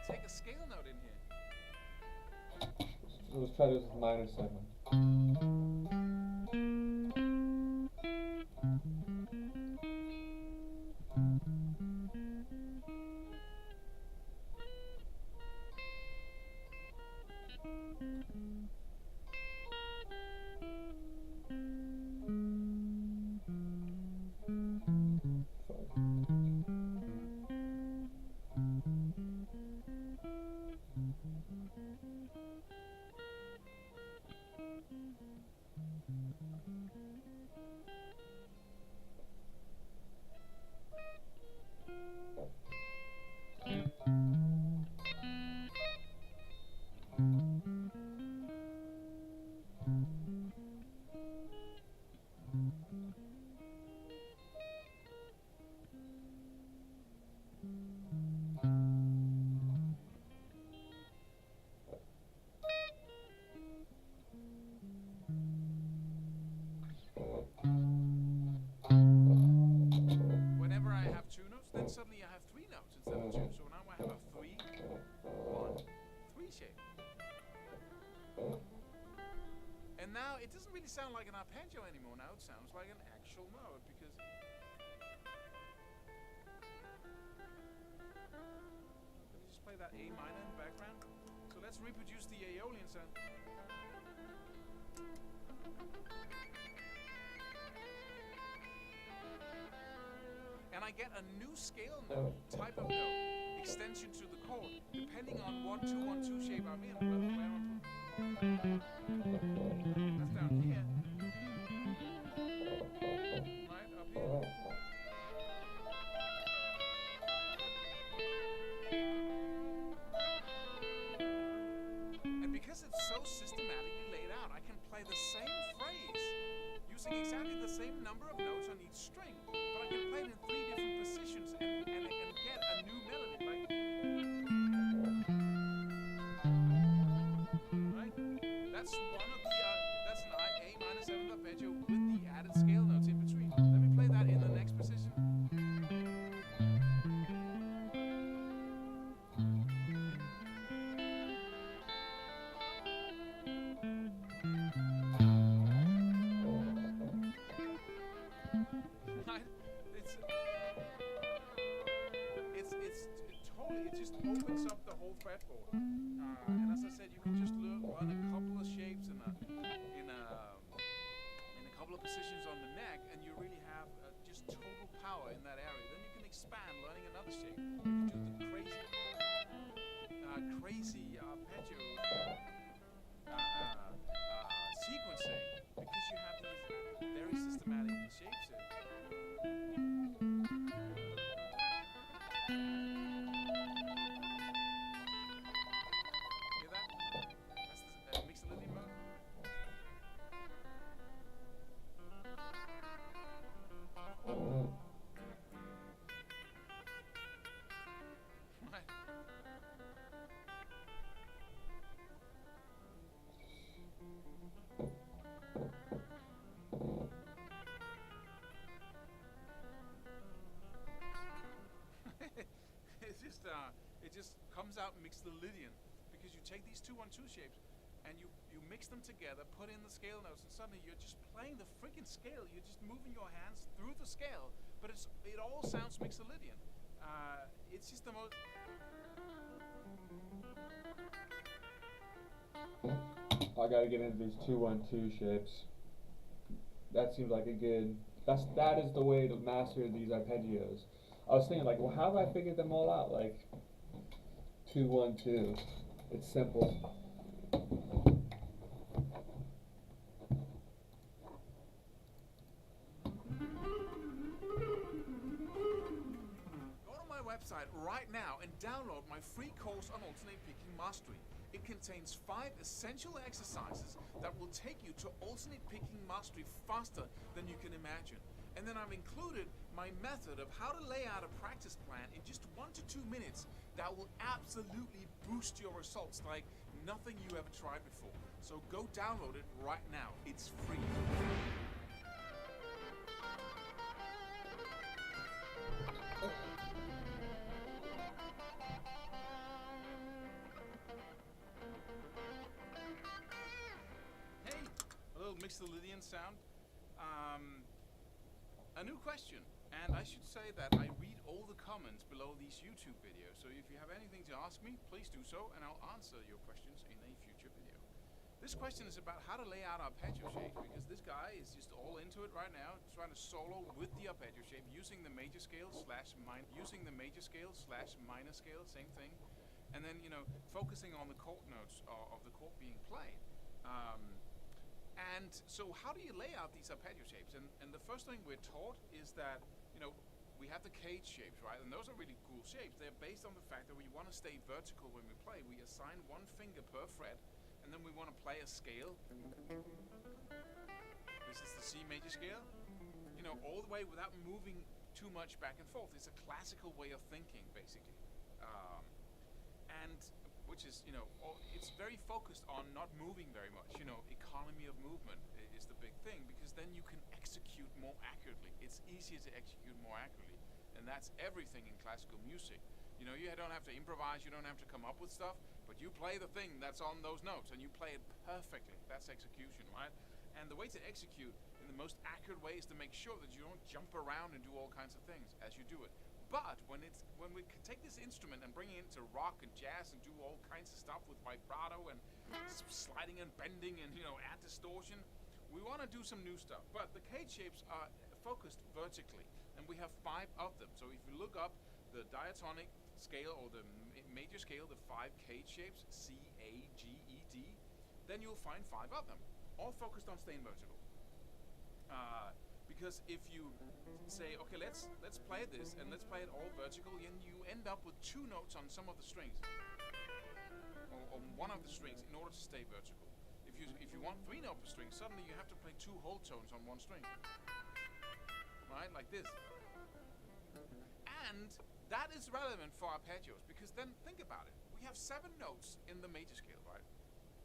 take a scale note in here. So let's try this with minor 7. Whenever I have 2 notes, then suddenly I have 3 notes instead of 2. So now I have a 3-1-3 shape. And now it doesn't really sound like an arpeggio anymore. Now it sounds like an actual note because. Let me just play that A minor in the background. So let's reproduce the Aeolian sound. And I get a new scale note, type of note, extension to the chord, depending on what 2-1-2 shape I'm in. That's down here. Right up here. And because it's so systematically laid out, I can play the same phrase using exactly the same number of notes on each string, but I can play it in 3 different positions and get a new melody. Right? That's one of the that's an A minor 7th arpeggio with the added scale notes in between. Let me play that in the next position. It just opens up the whole fretboard. And as I said, you can just run a couple of shapes in a couple of positions on the neck, and you really have just total power in that area. Then you can expand, learning another shape. You can do the crazy arpeggio sequencing because you have these very systematic shapes here. It just comes out Mixolydian because you take these 2-1-2 shapes and you mix them together, put in the scale notes, and suddenly you're just playing the freaking scale. You're just moving your hands through the scale, but it all sounds Mixolydian. It's just the most. I gotta get into these 2-1-2 shapes. That seems like a good. That is the way to master these arpeggios. I was thinking like, well, how have I figured them all out? Like 2-1-2. It's simple. Go to my website right now and download my free course on alternate picking mastery. It contains 5 essential exercises that will take you to alternate picking mastery faster than you can imagine. And then I've included my method of how to lay out a practice plan in just 1 to 2 minutes that will absolutely boost your results like nothing you ever tried before. So go download it right now. It's free. Hey, a little Mixolydian sound. A new question, and I should say that I read all the comments below these YouTube videos, so if you have anything to ask me, please do so, and I'll answer your questions in a future video. This question is about how to lay out arpeggio shapes, because this guy is just all into it right now, trying to solo with the arpeggio shape using the major scale slash minor scale, same thing, and then focusing on the chord notes of the chord being played. And so how do you lay out these arpeggio shapes? And the first thing we're taught is that, we have the cage shapes, right? And those are really cool shapes. They're based on the fact that we want to stay vertical when we play. We assign 1 finger per fret, and then we want to play a scale. This is the C major scale. All the way without moving too much back and forth. It's a classical way of thinking, basically. And which is, it's very focused on not moving very much. Economy of movement is the big thing, because then you can execute more accurately. It's easier to execute more accurately, and that's everything in classical music. You don't have to improvise, you don't have to come up with stuff, but you play the thing that's on those notes, and you play it perfectly. That's execution, right? And the way to execute in the most accurate way is to make sure that you don't jump around and do all kinds of things as you do it. But when we take this instrument and bring it into rock and jazz and do all kinds of stuff with vibrato and sliding and bending and add distortion, we want to do some new stuff. But the cage shapes are focused vertically, and we have 5 of them. So if you look up the diatonic scale or the major scale, the 5 cage shapes, C, A, G, E, D, then you'll find 5 of them, all focused on staying vertical. Because if you say, okay, let's play this and let's play it all vertical, and you end up with 2 notes on some of the strings, or 1 of the strings, in order to stay vertical. If you want 3 note per string, suddenly you have to play 2 whole tones on 1 string, right? Like this. And that is relevant for arpeggios, because then think about it. We have 7 notes in the major scale, right?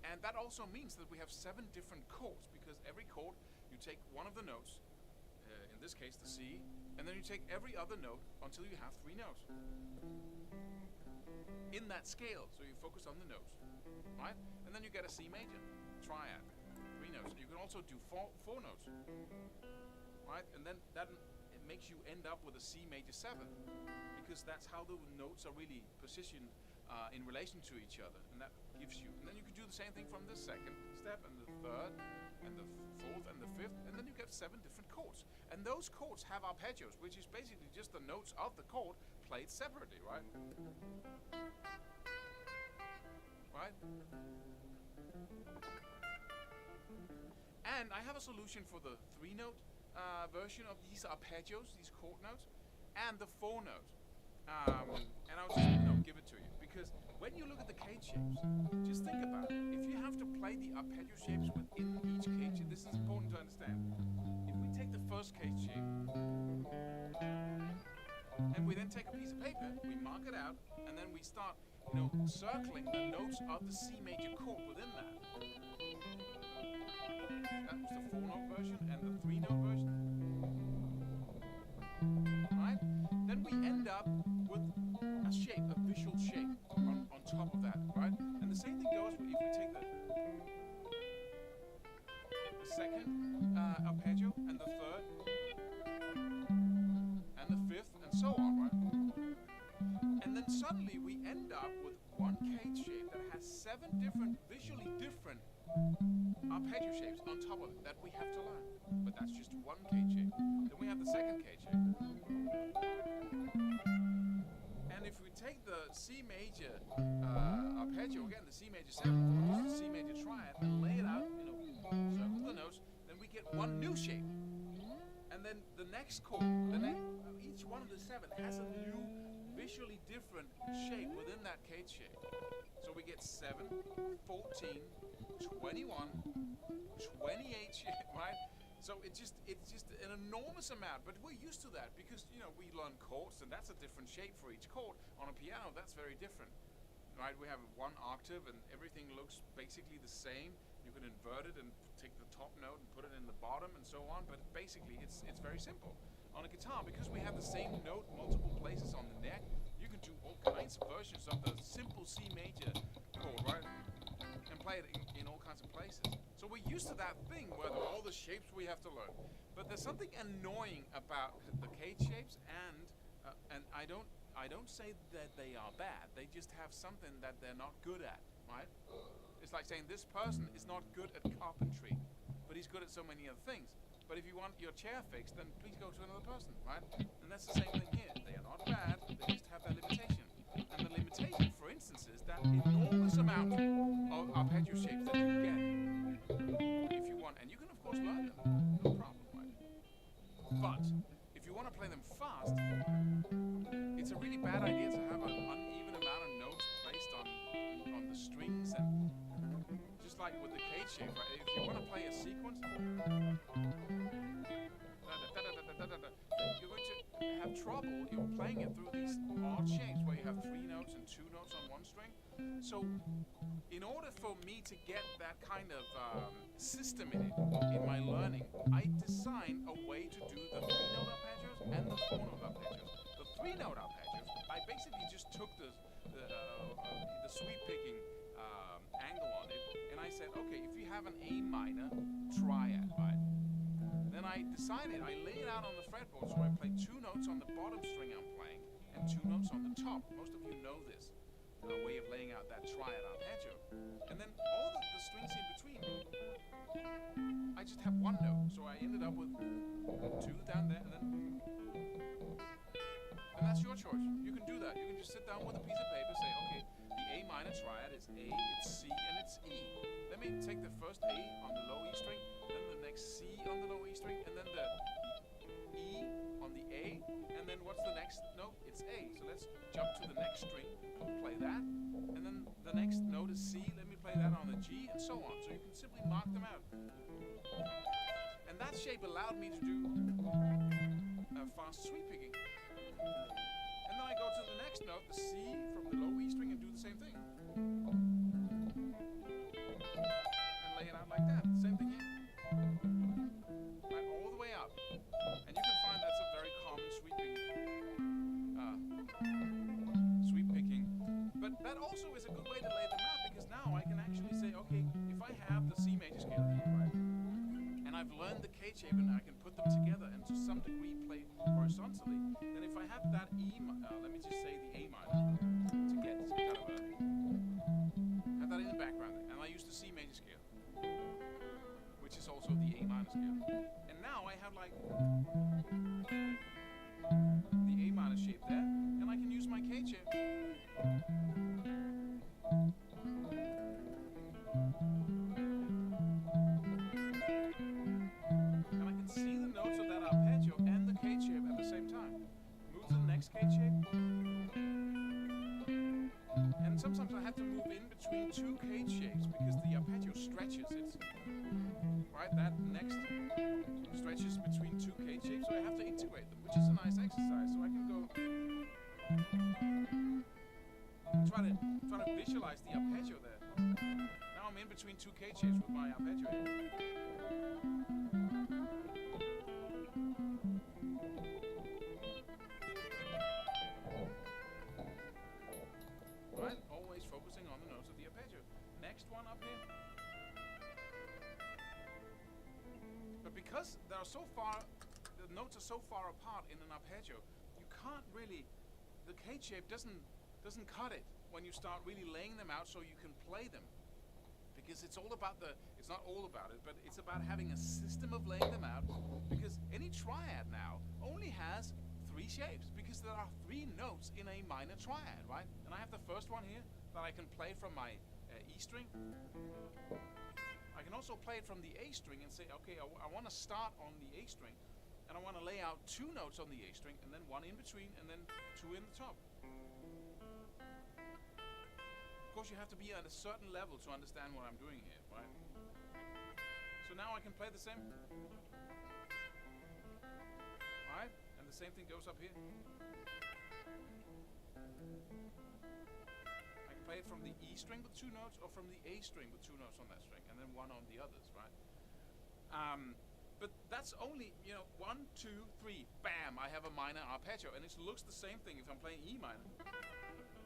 And that also means that we have 7 different chords, because every chord, you take 1 of the notes, in this case the C, and then you take every other note until you have 3 notes in that scale. So you focus on the notes, right? And then you get a C major triad, 3 notes. You can also do 4 notes, right? And then it makes you end up with a C major 7, because that's how the notes are really positioned in relation to each other, and that gives you. And then you can do the same thing from the 2nd step, and the 3rd, and the 4th, and the 5th, and then you get 7 different chords. And those chords have arpeggios, which is basically just the notes of the chord played separately, right? Right? And I have a solution for the 3-note version of these arpeggios, these chord notes, and the 4-note. And I'll just give it to you, because when you look at the cage shapes, just think about it. If you have to play the arpeggio shapes within each cage, and this is important to understand. If we take the first cage shape, and we then take a piece of paper, we mark it out, and then we start, circling the notes of the C major chord within that. That was the 4-note version and the 3-note version. Right? Then we end up with a shape, a visual shape on top of that, right? And the same thing goes if we take the 2nd arpeggio and the 3rd and the 5th and so on, right? suddenly we end up with one cage shape that has 7 different, visually different arpeggio shapes on top of it that we have to learn. But that's just one cage shape. Then we have the second cage shape. And if we take the C major arpeggio, again the C major 7, or the C major triad, and lay it out, circle the notes, then we get one new shape. And then the next chord, each one of the 7 has a new, visually different shape within that cage shape. So we get 7, 14, 21, 28, right? So it's just an enormous amount, but we're used to that because we learn chords, and that's a different shape for each chord. On a piano, that's very different, right? We have one octave, and everything looks basically the same. You can invert it and take the top note and put it in the bottom, and so on. But basically, it's very simple. On a guitar, because we have the same note multiple places on the neck, you can do all kinds of versions of the simple C major chord, right? And play it in all kinds of places. So we're used to that thing where there are all the shapes we have to learn. But there's something annoying about the cage shapes, and I don't say that they are bad. They just have something that they're not good at, right? It's like saying this person is not good at carpentry, but he's good at so many other things. But if you want your chair fixed, then please go to another person, right? And that's the same thing here. They are not bad, they just have their limitation. And the limitation, for instance, is that enormous amount of arpeggio shapes that you get if you want. And you can, of course, learn them, no problem, right? But if you want to play them fast, it's a really bad idea to have an uneven amount of notes placed on the strings, and just like with the cage shape, right? If you want to play a sequence, you're going to have trouble. You're playing it through these odd shapes where you have 3 notes and 2 notes on one string. So, in order for me to get that kind of system in my learning, I designed a way to do the 3-note arpeggios and the 4-note arpeggios. The 3-note arpeggios, I basically just took the sweep picking angle on it, and I said, okay, if you have an A minor triad, right? Then I decided, I lay it out on the fretboard, so I play 2 notes on the bottom string I'm playing, and 2 notes on the top. Most of you know this way of laying out that triad arpeggio. And then all the strings in between, I just have 1 note. So I ended up with 2 down there, and that's your choice. You can do that. You can just sit down with a piece of paper, say, okay, the A minor triad is A, it's C, and it's E. Let me take the first A on the low E string, then the next C on the low E string, and then the E on the A, and then what's the next note? It's A. So let's jump to the next string, play that, and then the next note is C, let me play that on the G, and so on. So you can simply mark them out. And that shape allowed me to do fast sweep picking. And then I go to the next note, the C from the low E string, and do the same thing. And lay it out like that. Same thing here. Right, all the way up. And you can find that's a very common sweep picking. But that also is a good way to lay them out, because now I can actually say, okay, if I have the C major scale here, right, and I've learned the cage shape and I can put them together and to some degree play horizontally, then if I have that let me just say the A minor, to get kind of have that in the background, and I use the C major scale, which is also the A minor scale. And now I have like the A minor shape there, and I can use my cage shape. And I can see the notes of that arpeggio and the cage shape at the same time. Move to the next cage shape. And sometimes I have to move in between 2 cage shapes because the arpeggio stretches. It's right, that next stretches between 2 cage shapes, so I have to integrate them, which is a nice exercise. So I can go and try to visualize the arpeggio there. Now I'm in between 2 cage shapes with my arpeggio here. Right? Always focusing on the notes of the arpeggio. Next one up here. But because the notes are so far apart in an arpeggio, you can't really, the cage shape doesn't doesn't cut it when you start really laying them out so you can play them. Because it's all about it's not all about it, but it's about having a system of laying them out. Because any triad now only has 3 shapes, because there are 3 notes in a minor triad, right? And I have the first one here that I can play from my E string. I can also play it from the A string and say, okay, I want to start on the A string, and I want to lay out 2 notes on the A string, and then 1 in between, and then 2 in the top. Of course, you have to be at a certain level to understand what I'm doing here, right? So now I can play the same. Right? And the same thing goes up here. I can play it from the E string with 2 notes, or from the A string with 2 notes on that string, and then 1 on the others, right? But that's only, 1, 2, 3, bam, I have a minor arpeggio, and it looks the same thing if I'm playing E minor.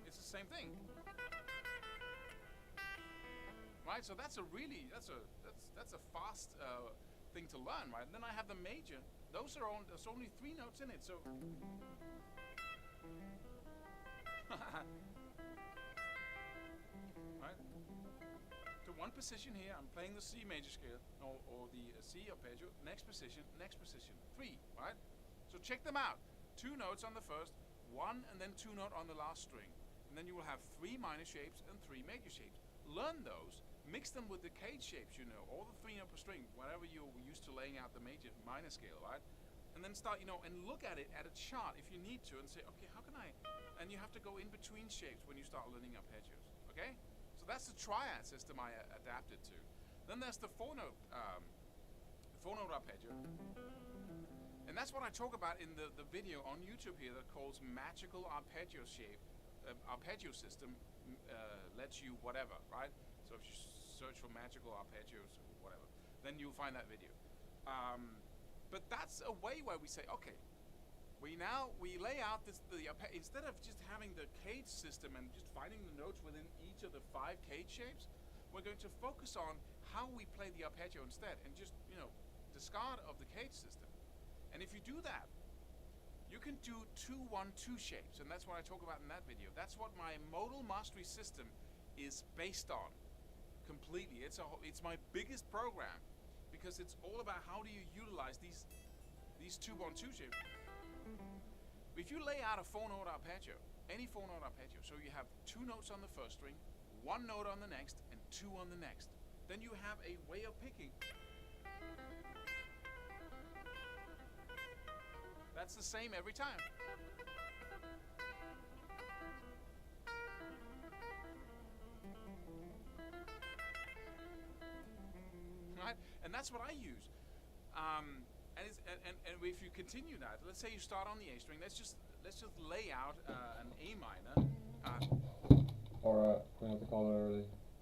It's the same thing. Right, so that's a fast thing to learn, right? And then I have the major. There's only 3 notes in it, so right. So one position here, I'm playing the C major scale, or the C arpeggio. Next position, 3, right? So check them out. 2 notes on the first, 1 and then 2 note on the last string, and then you will have 3 minor shapes and 3 major shapes. Learn those. Mix them with the cage shapes, all the 3 note per string, whatever you're used to laying out the major, minor scale, right? And then start, and look at it at a chart if you need to, and say, okay, how can I? And you have to go in between shapes when you start learning arpeggios, okay? So that's the triad system I adapted to. Then there's the 4-note arpeggio, and that's what I talk about in the video on YouTube here that calls Magical Arpeggio Shape, Arpeggio System lets you whatever, right? So if you search for magical arpeggios or whatever, then you'll find that video. But that's a way where we say, okay, we lay out instead of just having the cage system and just finding the notes within each of the 5 cage shapes, we're going to focus on how we play the arpeggio instead, and just discard of the cage system. And if you do that, you can do 2-1-2 shapes, and that's what I talk about in that video. That's what my modal mastery system is based on. Completely. It's my biggest program, because it's all about how do you utilize these 2-1-2 shapes. If you lay out a 4-note arpeggio, any 4-note arpeggio, so you have 2 notes on the first string, 1 note on the next, and 2 on the next, then you have a way of picking. That's the same every time. Right? And that's what I use. And if you continue that, let's say you start on the A string. Let's just lay out an A minor. Or we have to call it early.